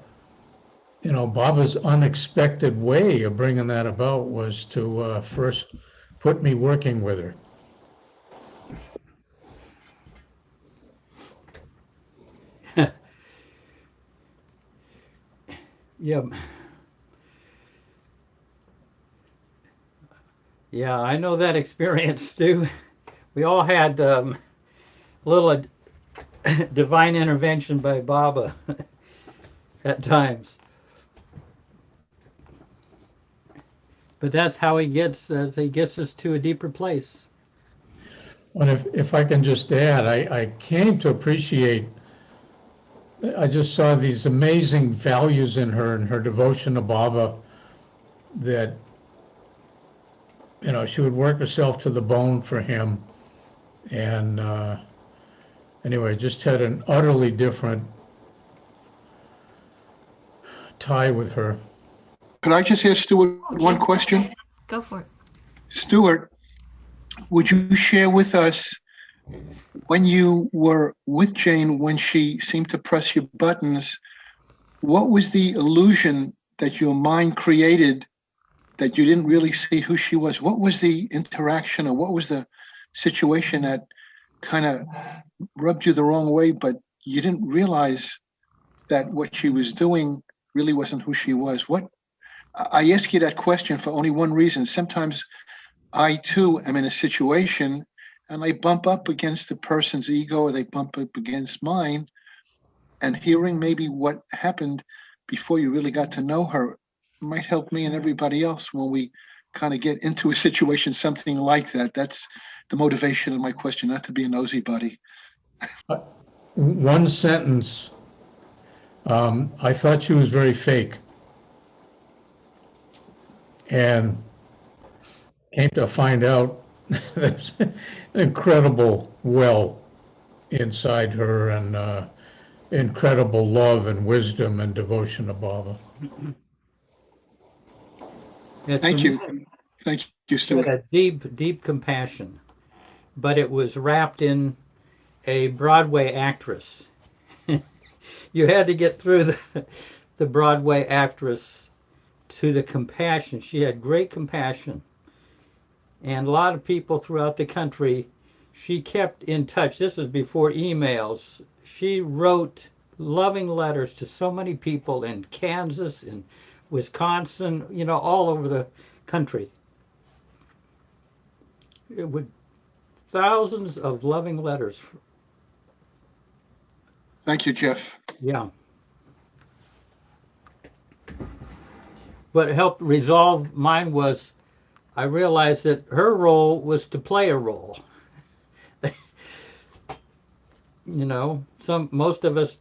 you know, Baba's unexpected way of bringing that about was to first put me working with her. Yeah. Yeah, I know that experience, Stu. We all had a little divine intervention by Baba at times. But that's how he gets us to a deeper place. And if I can just add, I came to appreciate, I just saw these amazing values in her and her devotion to Baba, that, you know, she would work herself to the bone for him. And anyway, just had an utterly different tie with her. Could I just ask Stuart one Jeff, question? Go for it. Stuart, would you share with us, when you were with Jane, when she seemed to press your buttons, what was the illusion that your mind created that you didn't really see who she was? What was the interaction, or what was the situation that kind of rubbed you the wrong way, but you didn't realize that what she was doing really wasn't who she was? What, I ask you that question for only one reason. Sometimes I too am in a situation and I bump up against the person's ego, or they bump up against mine, and hearing maybe what happened before you really got to know her might help me and everybody else when we kind of get into a situation, something like that. That's the motivation of my question, not to be a nosy buddy. One sentence, I thought she was very fake, and came to find out there's an incredible well inside her, and incredible love and wisdom and devotion to Baba. Thank you. Thank you, Stuart. A deep, deep compassion, but it was wrapped in a Broadway actress. You had to get through the Broadway actress to the compassion. She had great compassion. And a lot of people throughout the country, she kept in touch. This was before emails. She wrote loving letters to so many people in Kansas, in Wisconsin, you know, all over the country. It would, thousands of loving letters. Thank you, Jeff. Yeah. What helped resolve mine was I realized that her role was to play a role. You know, most of us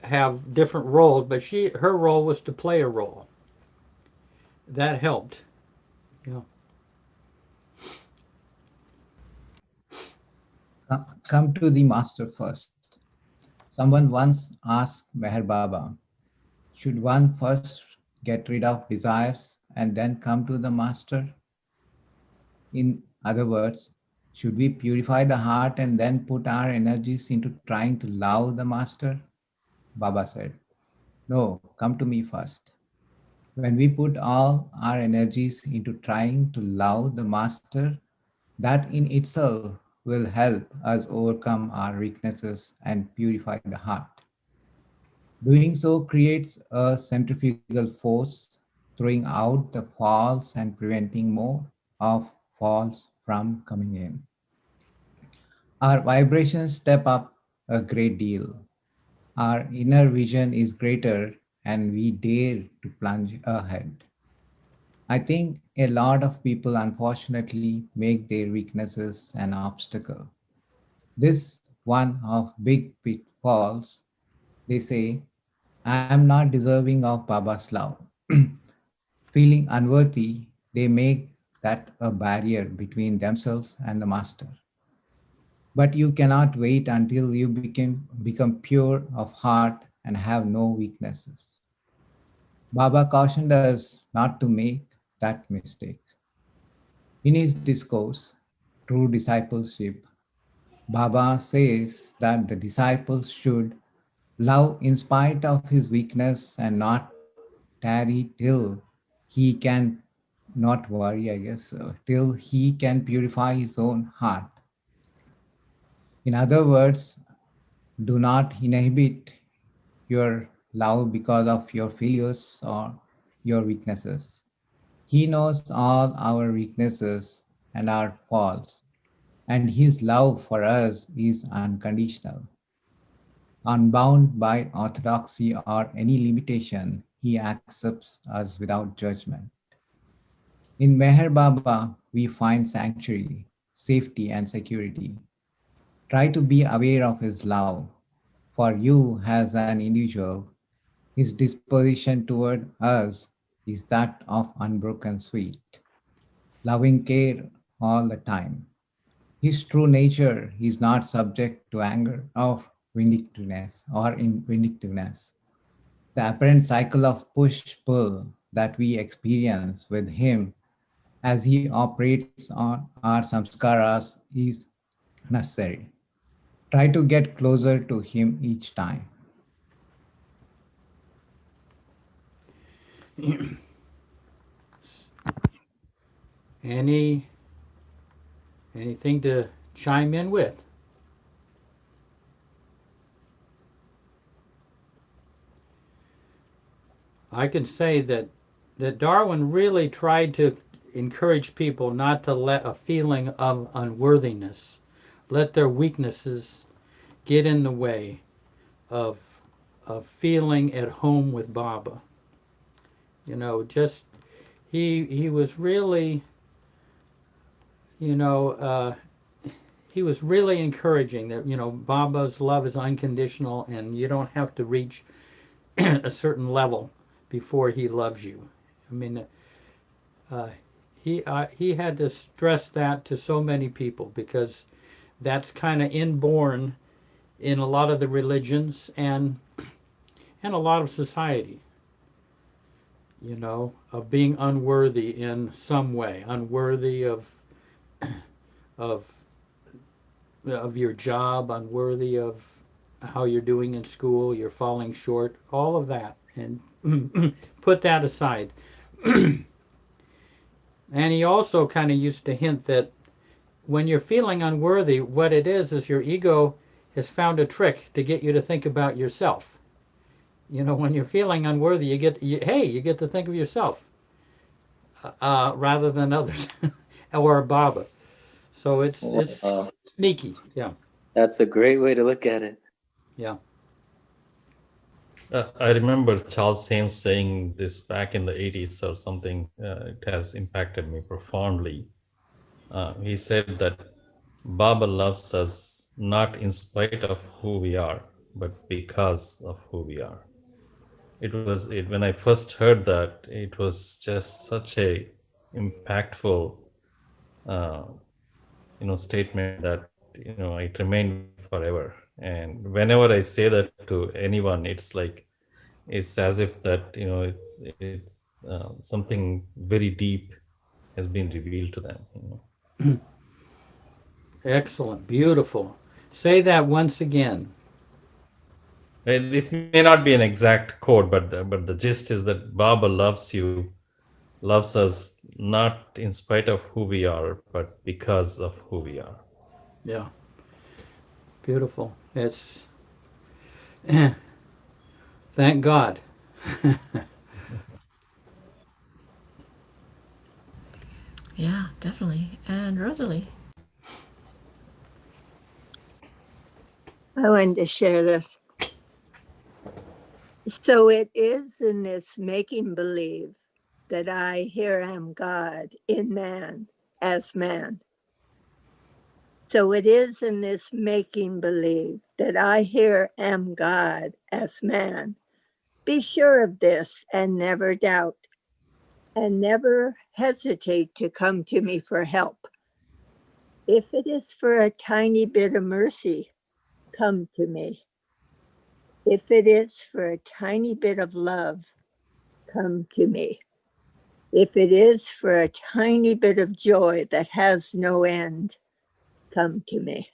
have different roles, but her role was to play a role. That helped. Yeah. Come to the master first. Someone once asked Meher Baba, should one first get rid of desires and then come to the master? In other words, should we purify the heart and then put our energies into trying to love the master? Baba said, no, come to me first. When we put all our energies into trying to love the Master, that in itself will help us overcome our weaknesses and purify the heart. Doing so creates a centrifugal force, throwing out the false and preventing more of false from coming in. Our vibrations step up a great deal. Our inner vision is greater and we dare to plunge ahead. I think a lot of people unfortunately make their weaknesses an obstacle. This one of big pitfalls. They say, I am not deserving of Baba's love. Feeling unworthy, they make that a barrier between themselves and the Master. But you cannot wait until you become pure of heart and have no weaknesses. Baba cautioned us not to make that mistake. In his discourse, True Discipleship, Baba says that the disciples should love in spite of his weakness and not tarry till he can not worry, I guess, till he can purify his own heart. In other words, do not inhibit your love because of your failures or your weaknesses. He knows all our weaknesses and our faults, and his love for us is unconditional. Unbound by orthodoxy or any limitation, he accepts us without judgment. In Meher Baba, we find sanctuary, safety, and security. Try to be aware of his love. For you as an individual, his disposition toward us is that of unbroken sweet, loving care all the time. His true nature is not subject to anger or vindictiveness. The apparent cycle of push-pull that we experience with him as he operates on our samskaras is necessary. Try to get closer to him each time. Anything to chime in with? I can say that Darwin really tried to encourage people not to let a feeling of unworthiness, let their weaknesses get in the way of feeling at home with Baba. You know, just he was really, you know, he was really encouraging that, you know, Baba's love is unconditional and you don't have to reach a certain level before he loves you. I mean, he had to stress that to so many people because that's kind of inborn in a lot of the religions and a lot of society. You know, of being unworthy in some way, unworthy of of your job, unworthy of how you're doing in school, you're falling short, all of that, and put that aside. And he also kind of used to hint that when you're feeling unworthy, what it is your ego has found a trick to get you to think about yourself. You know, when you're feeling unworthy, you get to think of yourself rather than others or Baba. So it's sneaky, yeah. That's a great way to look at it. Yeah. I remember Charles Haynes saying this back in the 80s or something. It has impacted me profoundly. He said that Baba loves us not in spite of who we are, but because of who we are. When I first heard that, it was just such a impactful, statement that, it remained forever. And whenever I say that to anyone, it's as if that, something very deep has been revealed to them. Excellent, beautiful. Say that once again. This may not be an exact quote, but the gist is that Baba loves us not in spite of who we are, but because of who we are. Yeah. Beautiful. It's thank God. Yeah, definitely. And Rosalie. I wanted to share this. So it is in this making believe that I here am God in man as man. So it is in this making believe that I here am God as man. Be sure of this and never doubt, and never hesitate to come to me for help. If it is for a tiny bit of mercy, come to me. If it is for a tiny bit of love, come to me. If it is for a tiny bit of joy that has no end, come to me.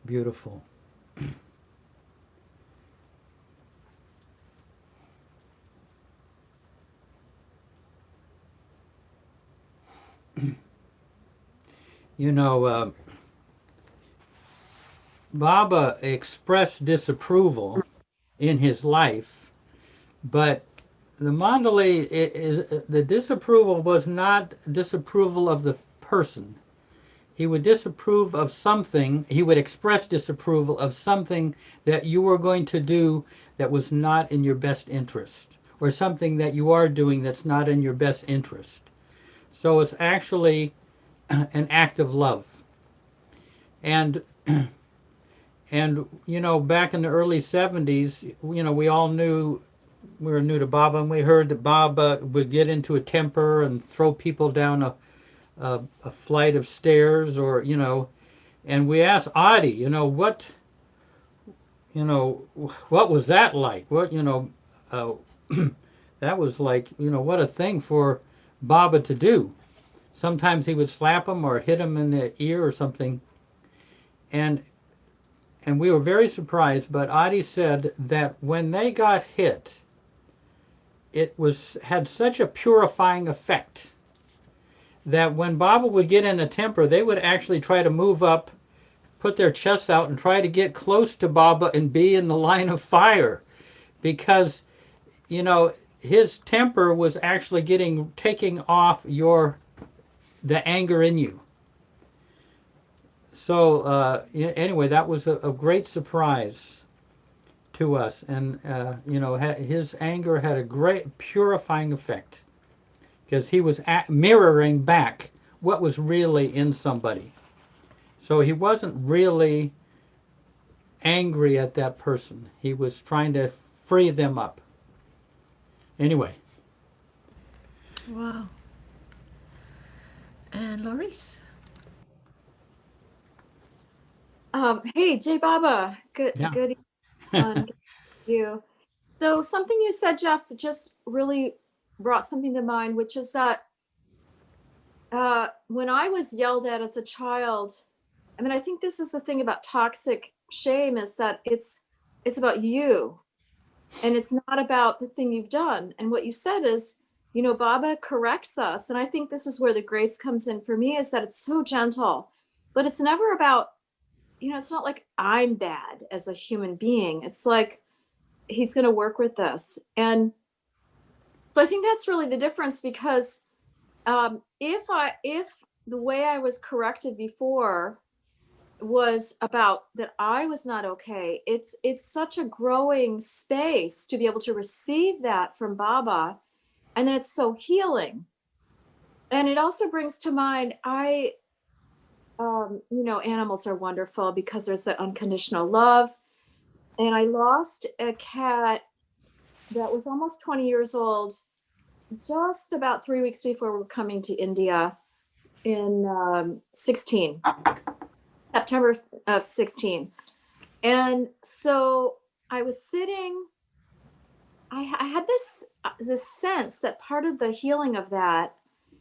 Beautiful. You know, Baba expressed disapproval in his life, but the Mandalay the disapproval was not disapproval of the person. He would disapprove of something, he would express disapproval of something that you were going to do that was not in your best interest, or something that you are doing that's not in your best interest. So it's actually an act of love. And you know, back in the early 70s, you know, we all knew, we were new to Baba, and we heard that Baba would get into a temper and throw people down a flight of stairs, or, you know, and we asked Adi, you know, what was that like? What, you know, that was like, you know, what a thing for Baba to do. Sometimes he would slap him or hit him in the ear or something. And we were very surprised, but Adi said that when they got hit, it had such a purifying effect that when Baba would get in a temper, they would actually try to move up, put their chests out, and try to get close to Baba and be in the line of fire, because, you know, his temper was actually taking off the anger in you. So anyway, that was a great surprise to us, and you know, his anger had a great purifying effect, because he was mirroring back what was really in somebody. So he wasn't really angry at that person. He was trying to free them up. Anyway. Wow. And Laurice. Hey, Jay Baba. Good Yeah. evening. You. So something you said, Jeff, just really brought something to mind, which is that when I was yelled at as a child, I mean, I think this is the thing about toxic shame, is that it's about you, and it's not about the thing you've done. And what you said is, you know, Baba corrects us. And I think this is where the grace comes in for me, is that it's so gentle, but it's never about, you know, it's not like I'm bad as a human being. It's like he's going to work with us. And so I think that's really the difference, because if the way I was corrected before was about that I was not okay, it's such a growing space to be able to receive that from Baba, and then it's so healing. And it also brings to mind, you know, animals are wonderful because there's that unconditional love. And I lost a cat that was almost 20 years old, just about 3 weeks before we were coming to India in 16, September of 16. And so I was sitting, I had this sense that part of the healing of that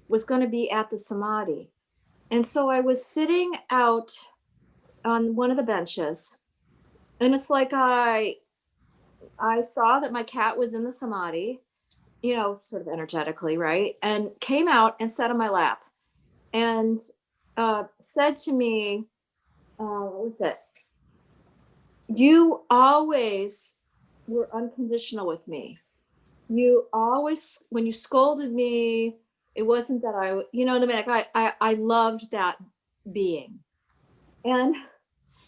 was going to be at the Samadhi. And so I was sitting out on one of the benches, And it's like I saw that my cat was in the samadhi, sort of energetically, right? And came out and sat on my lap and said to me, what was it? You always were unconditional with me. You always, when you scolded me, it wasn't that you know what I mean? Like I loved that being. And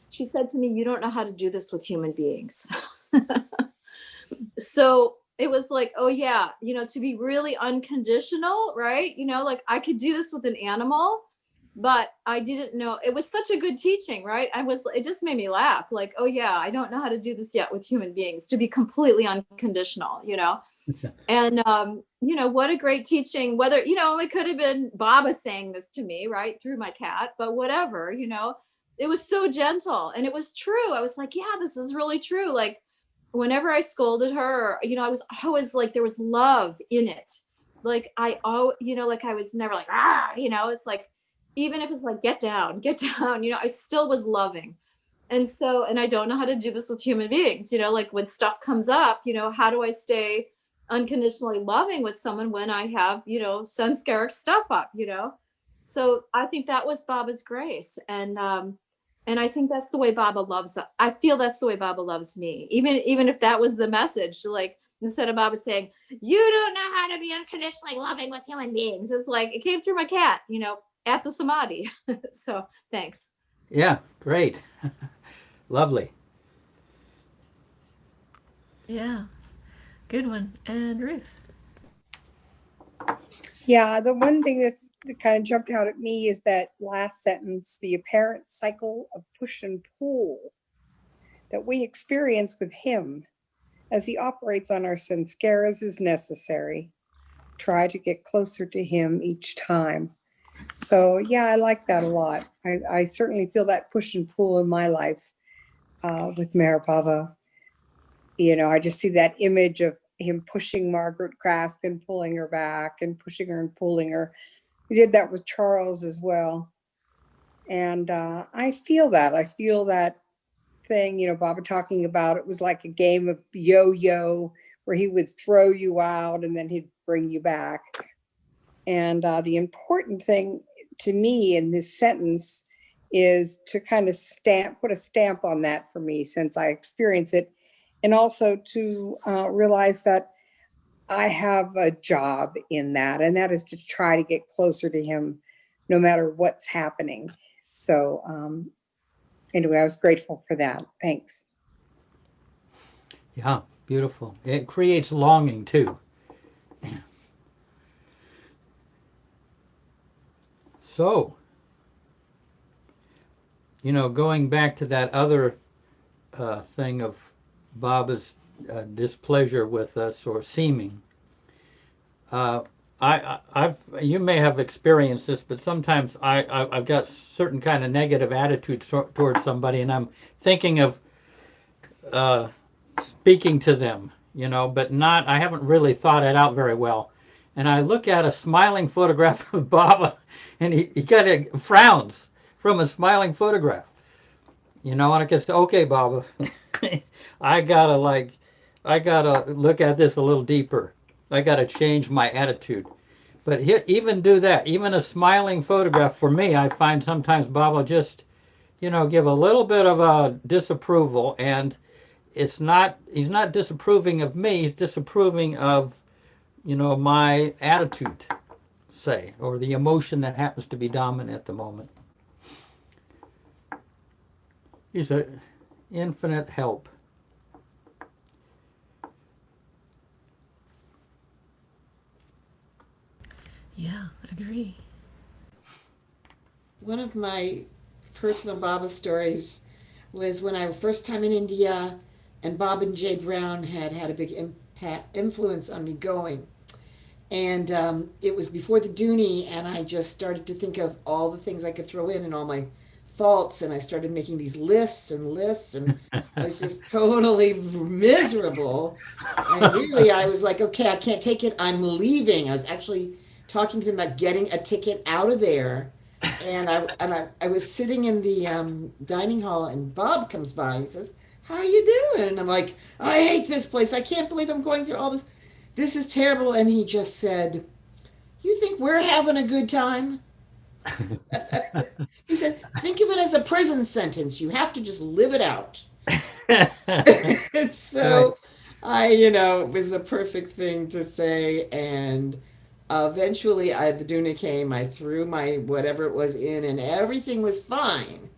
she said to me, you don't know how to do this with human beings. So it was like, oh yeah, to be really unconditional, right? Like I could do this with an animal, but I didn't know. It was such a good teaching, right? It just made me laugh. Like, oh yeah, I don't know how to do this yet with human beings, to be completely unconditional, And, what a great teaching, whether, it could have been Baba saying this to me, right, through my cat, but whatever, it was so gentle and it was true. I was like, yeah, this is really true. Like, whenever I scolded her, I was always like, there was love in it. Like, like I was never like, it's like, even if it's like, get down, I still was loving. And so, and I don't know how to do this with human beings, like when stuff comes up, how do I stay unconditionally loving with someone when I have, sanskaric stuff up, So I think that was Baba's grace. And I think that's the way Baba loves. I feel that's the way Baba loves me. Even if that was the message, like instead of Baba saying, you don't know how to be unconditionally loving with human beings, it's like it came through my cat, at the samadhi. So thanks. Yeah, great. Lovely. Yeah, good one. And Ruth. Yeah, the one thing that kind of jumped out at me is that last sentence, the apparent cycle of push and pull that we experience with him as he operates on our sanskaras is necessary. Try to get closer to him each time. So yeah, I like that a lot. I certainly feel that push and pull in my life with Meher Baba. I just see that image of him pushing Margaret Krask and pulling her back and pushing her and pulling her. He did that with Charles as well. And I feel that thing, Baba talking about it was like a game of yo-yo where he would throw you out and then he'd bring you back. And the important thing to me in this sentence is to kind of put a stamp on that for me since I experience it. And also to realize that I have a job in that, and that is to try to get closer to him no matter what's happening. So anyway, I was grateful for that. Thanks. Yeah, beautiful. It creates longing too. So, going back to that other thing of Baba's displeasure with us or seeming. You may have experienced this, but sometimes I've got certain kind of negative attitude towards somebody, and I'm thinking of speaking to them, but I haven't really thought it out very well. And I look at a smiling photograph of Baba, and he kind of frowns from a smiling photograph. And I can say, okay, Baba, I gotta look at this a little deeper. I gotta change my attitude. But even do that, even a smiling photograph for me, I find sometimes Baba just, give a little bit of a disapproval, and he's not disapproving of me, he's disapproving of, my attitude, say, or the emotion that happens to be dominant at the moment. He's an infinite help. Yeah, agree. One of my personal Baba stories was when I first time in India, and Bob and Jay Brown had a big influence on me going. And it was before the Dooney, and I just started to think of all the things I could throw in and all my faults, and I started making these lists, and I was just totally miserable. And really, I was like, okay, I can't take it. I'm leaving. I was actually talking to them about getting a ticket out of there. And I was sitting in the dining hall, and Bob comes by. He says, how are you doing? And I'm like, I hate this place. I can't believe I'm going through all this. This is terrible. And he just said, you think we're having a good time? He said, think of it as a prison sentence. You have to just live it out. So it was the perfect thing to say. And eventually the Duna came. I threw my whatever it was in and everything was fine.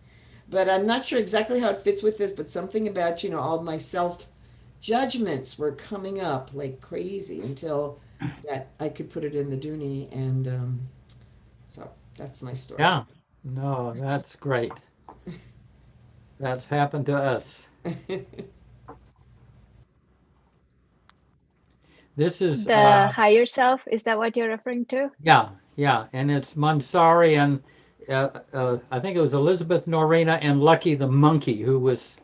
But I'm not sure exactly how it fits with this, but something about, all my self judgments were coming up like crazy until that I could put it in the Dooney. And so that's my story. Yeah. No, that's great. That's happened to us. This is The higher self, is that what you're referring to? yeah, and it's Mansari and I think it was Elizabeth Norina and Lucky the monkey who was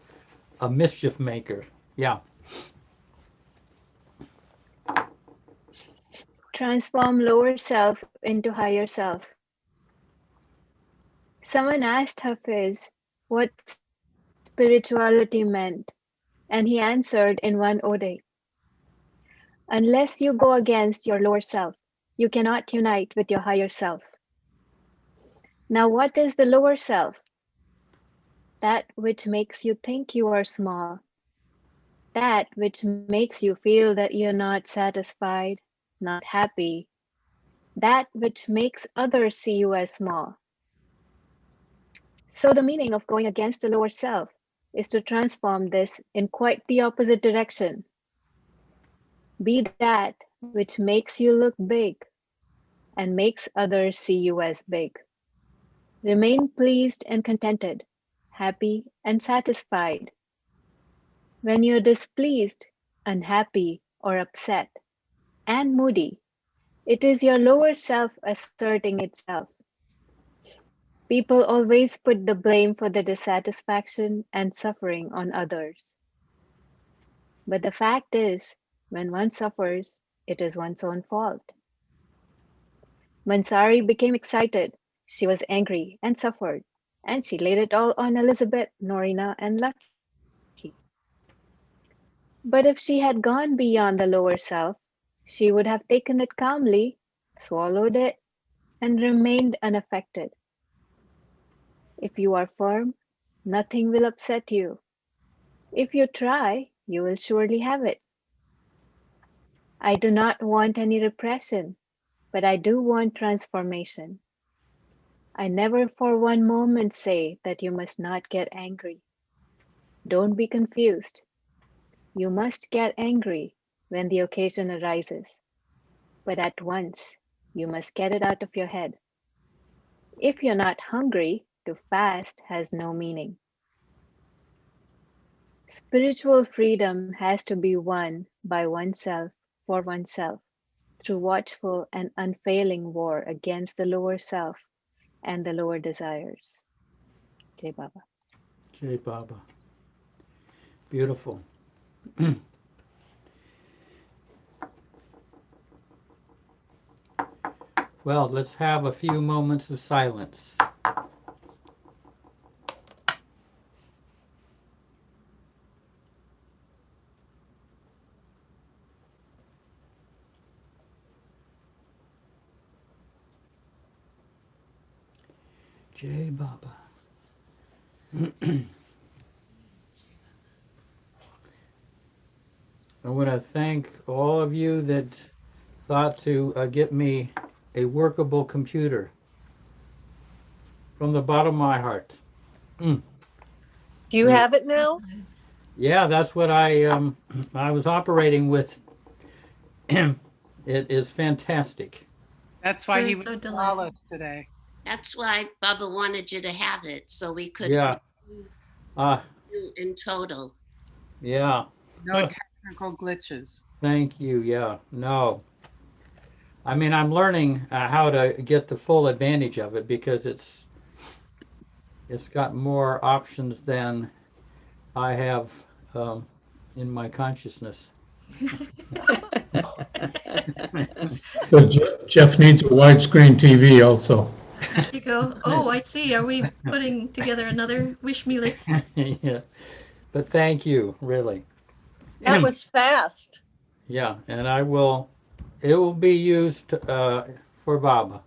a mischief maker. Yeah. Transform lower self into higher self. Someone asked Hafiz what spirituality meant, and he answered in one ode. Unless you go against your lower self, you cannot unite with your higher self. Now, what is the lower self? That which makes you think you are small. That which makes you feel that you're not satisfied, not happy. That which makes others see you as small. So the meaning of going against the lower self is to transform this in quite the opposite direction. Be that which makes you look big and makes others see you as big. Remain pleased and contented, happy and satisfied. When you're displeased, unhappy, or upset, and moody, it is your lower self asserting itself. People always put the blame for the dissatisfaction and suffering on others. But the fact is, when one suffers, it is one's own fault. Mansari became excited. She was angry and suffered, and she laid it all on Elizabeth, Norina, and Lucky. But if she had gone beyond the lower self, she would have taken it calmly, swallowed it, and remained unaffected. If you are firm, nothing will upset you. If you try, you will surely have it. I do not want any repression, but I do want transformation. I never for one moment say that you must not get angry. Don't be confused. You must get angry when the occasion arises, but at once you must get it out of your head. If you're not hungry, to fast has no meaning. Spiritual freedom has to be won by oneself for oneself through watchful and unfailing war against the lower self and the lower desires. Jai Baba. Jai Baba. Beautiful. Well, let's have a few moments of silence. Jai Baba. I want to thank all of you that thought to get me a workable computer from the bottom of my heart. Do you have it now? Yeah, that's what I was operating with. It is fantastic. That's why he We're was so flawless today. That's why Bubba wanted you to have it, so we could Yeah. review in total. Yeah. No technical glitches. Thank you. Yeah. No. I mean, I'm learning how to get the full advantage of it because it's got more options than I have in my consciousness. But Jeff needs a widescreen TV also. There you go. Oh, I see. Are we putting together another wish me list? Yeah. But thank you, really. That was fast. Yeah, and it will be used for Baba.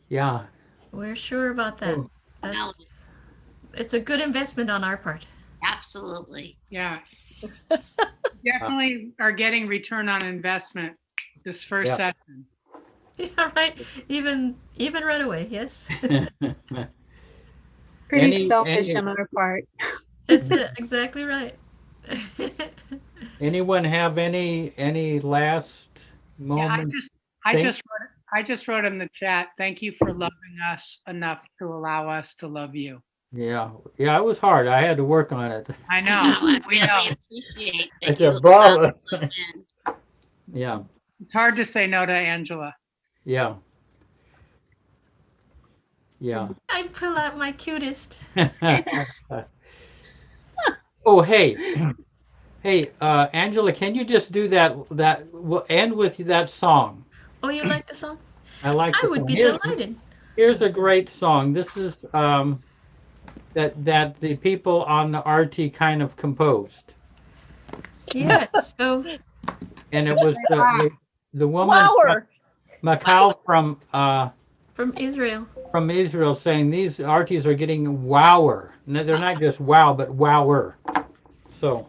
Yeah. We're sure about that. It's a good investment on our part. Absolutely. Yeah. Definitely are getting return on investment this first Yeah. session. Yeah, right. Even right away, yes. Pretty selfish on our part. That's it, exactly right. Anyone have any last Yeah, moment? I just wrote in the chat, thank you for loving us enough to allow us to love you. Yeah, it was hard. I had to work on it. I know. I We know. really appreciate I that you said, Baba. in. Yeah, It's hard to say no to Angela. yeah, yeah. I pull out my cutest. Oh, hey, hey, Angela, can you just do that? We'll end with that song. Oh, you like the song? I like the I would song. be delighted. Here's a great song. This is that the people on the RT kind of composed, Yes. So. and it was the woman Flower. Macau from Israel. From Israel saying these RTs are getting wower. No, they're not just wow, but wower. So.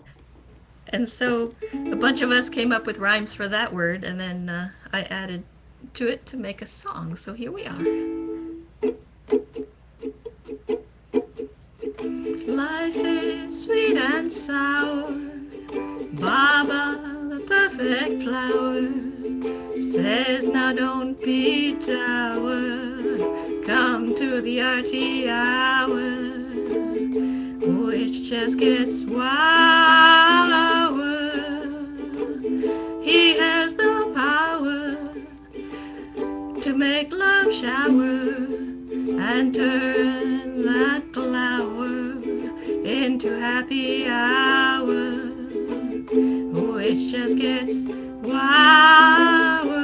And so a bunch of us came up with rhymes for that word, and then I added to it to make a song. So here we are. Life is sweet and sour. Baba, the perfect flower, says now don't be dour. Come to the RT hour, which just gets wilder. He has the power to make love shower and turn that glower into happy hour, which just gets wilder.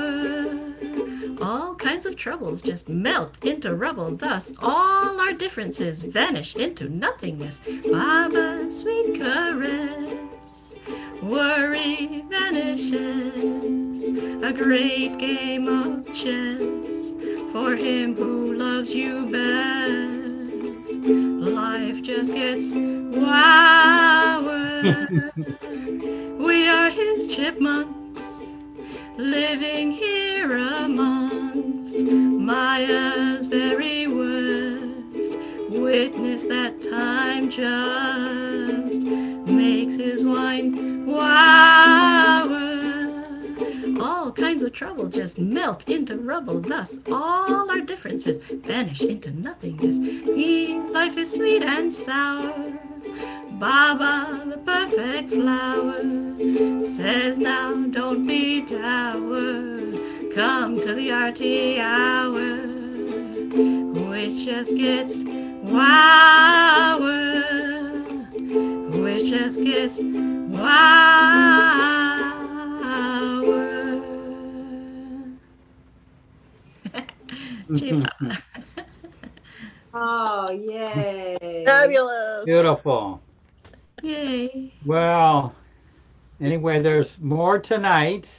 All kinds of troubles just melt into rubble, thus all our differences vanish into nothingness. Baba's sweet caress, worry vanishes, a great game of chess for him who loves you best. Life just gets wilder. We are his chipmunks, living here amongst Maya's very worst. Witness that time just makes his wine wower. All kinds of trouble just melt into rubble, thus all our differences vanish into nothingness. Life is sweet and sour. Baba, the perfect flower, says now don't be dour. Come to the RT hour, which just gets wower, which just gets wower. Gee, Papa. Oh, yay. Fabulous. Beautiful. Yay. Well, anyway, there's more tonight.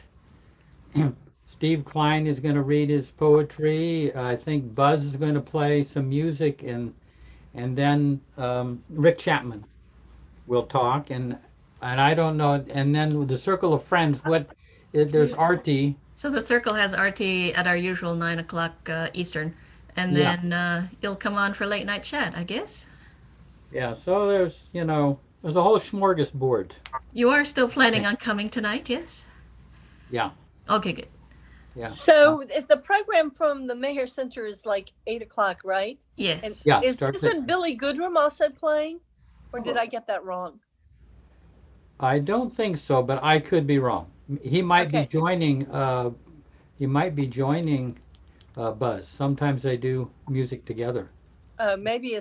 Steve Klein is going to read his poetry. I think Buzz is going to play some music, and then Rick Chapman will talk, and I don't know. And then with the Circle of Friends, there's RT. So the circle has RT at our usual 9 o'clock Eastern, and Yeah. then you'll come on for late night chat, I guess. Yeah, so there's a whole smorgasbord. You are still planning on coming tonight, yes? Yeah, Okay, good. yeah. So is the program from the Meher Center is like 8 o'clock, right? Yes. And Yeah, isn't Billy Goodrum also playing? Or did I get that wrong? I don't think so, but I could be wrong. He might be joining. He might be joining Buzz. Sometimes they do music together. Maybe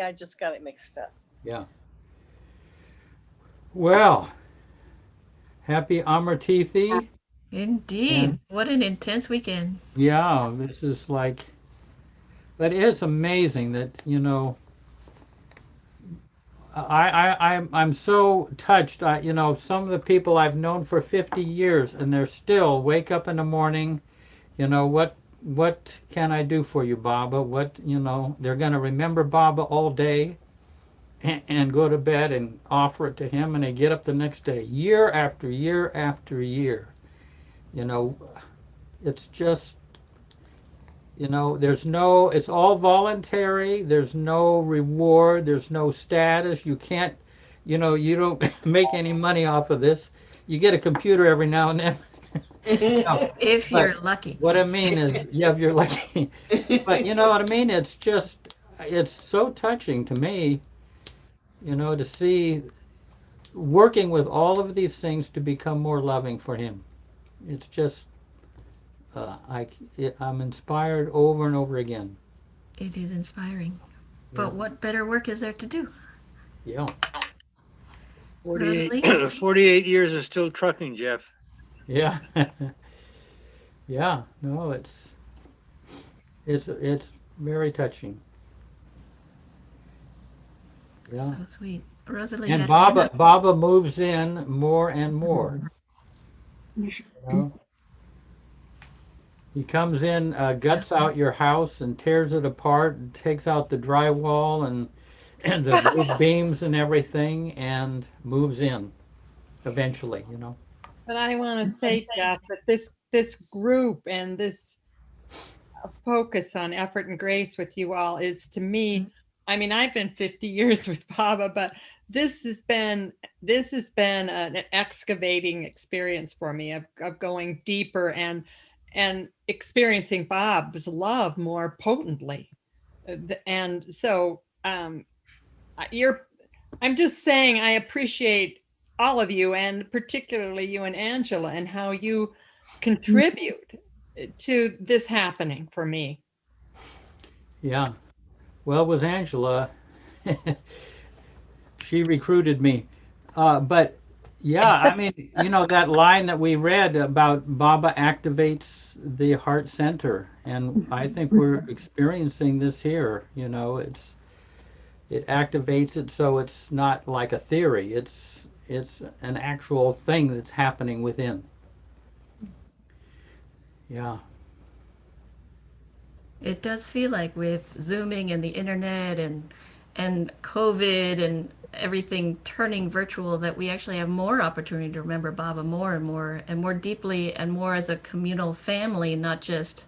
I just got it mixed up. Yeah. Well, happy Amar Tithi. Indeed. And- What an intense weekend. Yeah, this is like, but it is amazing that, I'm so touched. You know, some of the people I've known for 50 years, and they're still wake up in the morning. You know, what can I do for you, Baba? What, you know, they're going to remember Baba all day and go to bed and offer it to him, and they get up the next day, year after year after year. You know, it's just, you know, there's no, it's all voluntary. There's no reward. There's no status. You can't, you know, you don't make any money off of this. You get a computer every now and then. No, If but you're lucky. what I mean is, yeah, if you're lucky. But you know what I mean? It's just, it's so touching to me, you know, to see working with all of these things to become more loving for him. It's just, I'm inspired over and over again. It is inspiring. Yeah. But what better work is there to do? Yeah. 48 years of still trucking, Jeff. Yeah. Yeah. No, it's very touching. Yeah. So sweet. Rosalie And had her hand up. Baba moves in more and more. You know? He comes in, guts out your house and tears it apart, and takes out the drywall and the roof beams and everything, and moves in eventually, you know. But I want to say, Jeff, that this group and this focus on effort and grace with you all is, to me, I mean, I've been 50 years with Baba, but this has been an excavating experience for me of going deeper and experiencing Bob's love more potently. And so I'm just saying, I appreciate all of you, and particularly you and Angela, and how you contribute to this happening for me. Yeah. Well, it was Angela. She recruited me. But yeah, I mean, you know, that line that we read about Baba activates the heart center, and I think we're experiencing this here. You know, it activates it, so it's not like a theory. It's an actual thing that's happening within. Yeah. It does feel like with Zooming and the internet and COVID and everything turning virtual, that we actually have more opportunity to remember Baba more and more deeply, and more as a communal family, not just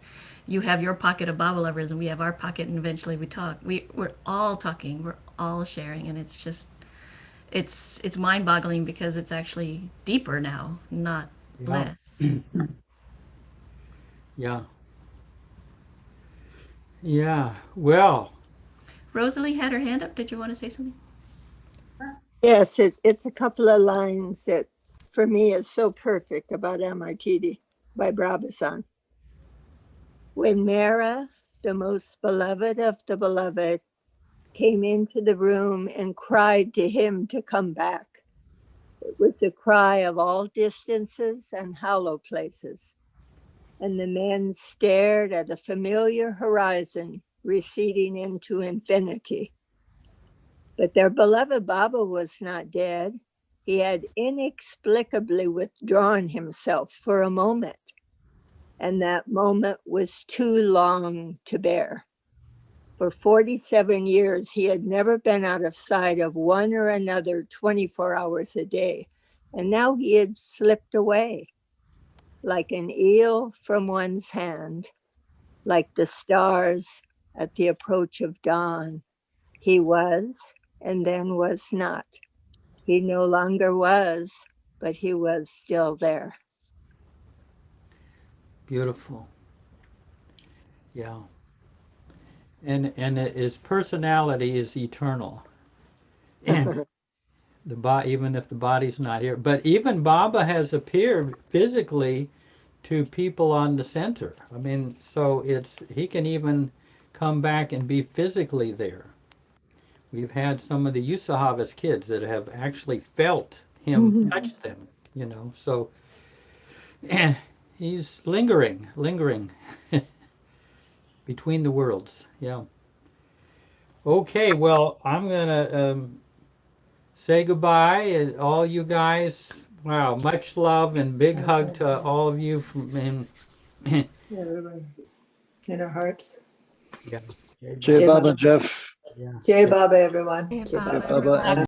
you have your pocket of Baba lovers and we have our pocket and eventually we talk. We're all talking, we're all sharing, and it's just it's mind-boggling because it's actually deeper now, not Yeah. less. Yeah. Yeah. Well, Rosalie had her hand up. Did you want to say something? Yes, it's a couple of lines that for me is so perfect about MRTD by Brabazon. When Mara, the most beloved of the beloved, came into the room and cried to him to come back, it was the cry of all distances and hollow places. And the men stared at a familiar horizon receding into infinity. But their beloved Baba was not dead. He had inexplicably withdrawn himself for a moment, and that moment was too long to bear. For 47 years, he had never been out of sight of one or another 24 hours a day, and now he had slipped away, like an eel from one's hand, like the stars at the approach of dawn. He was, and then was not. He no longer was, but he was still there. beautiful. Yeah. And his personality is eternal. Even if the body's not here. But even Baba has appeared physically to people on the center. I mean, so he can even come back and be physically there. We've had some of the Usahavas kids that have actually felt him touch them, you know. So he's lingering between the worlds. Yeah. Okay, well, I'm gonna say goodbye, and all you guys. Wow, much love and big hug to all of you from Everyone in our hearts. yeah. Jai Baba, Jeff. Yeah. Jai Baba, everyone. Jai Jai Baba, Baba. Baba.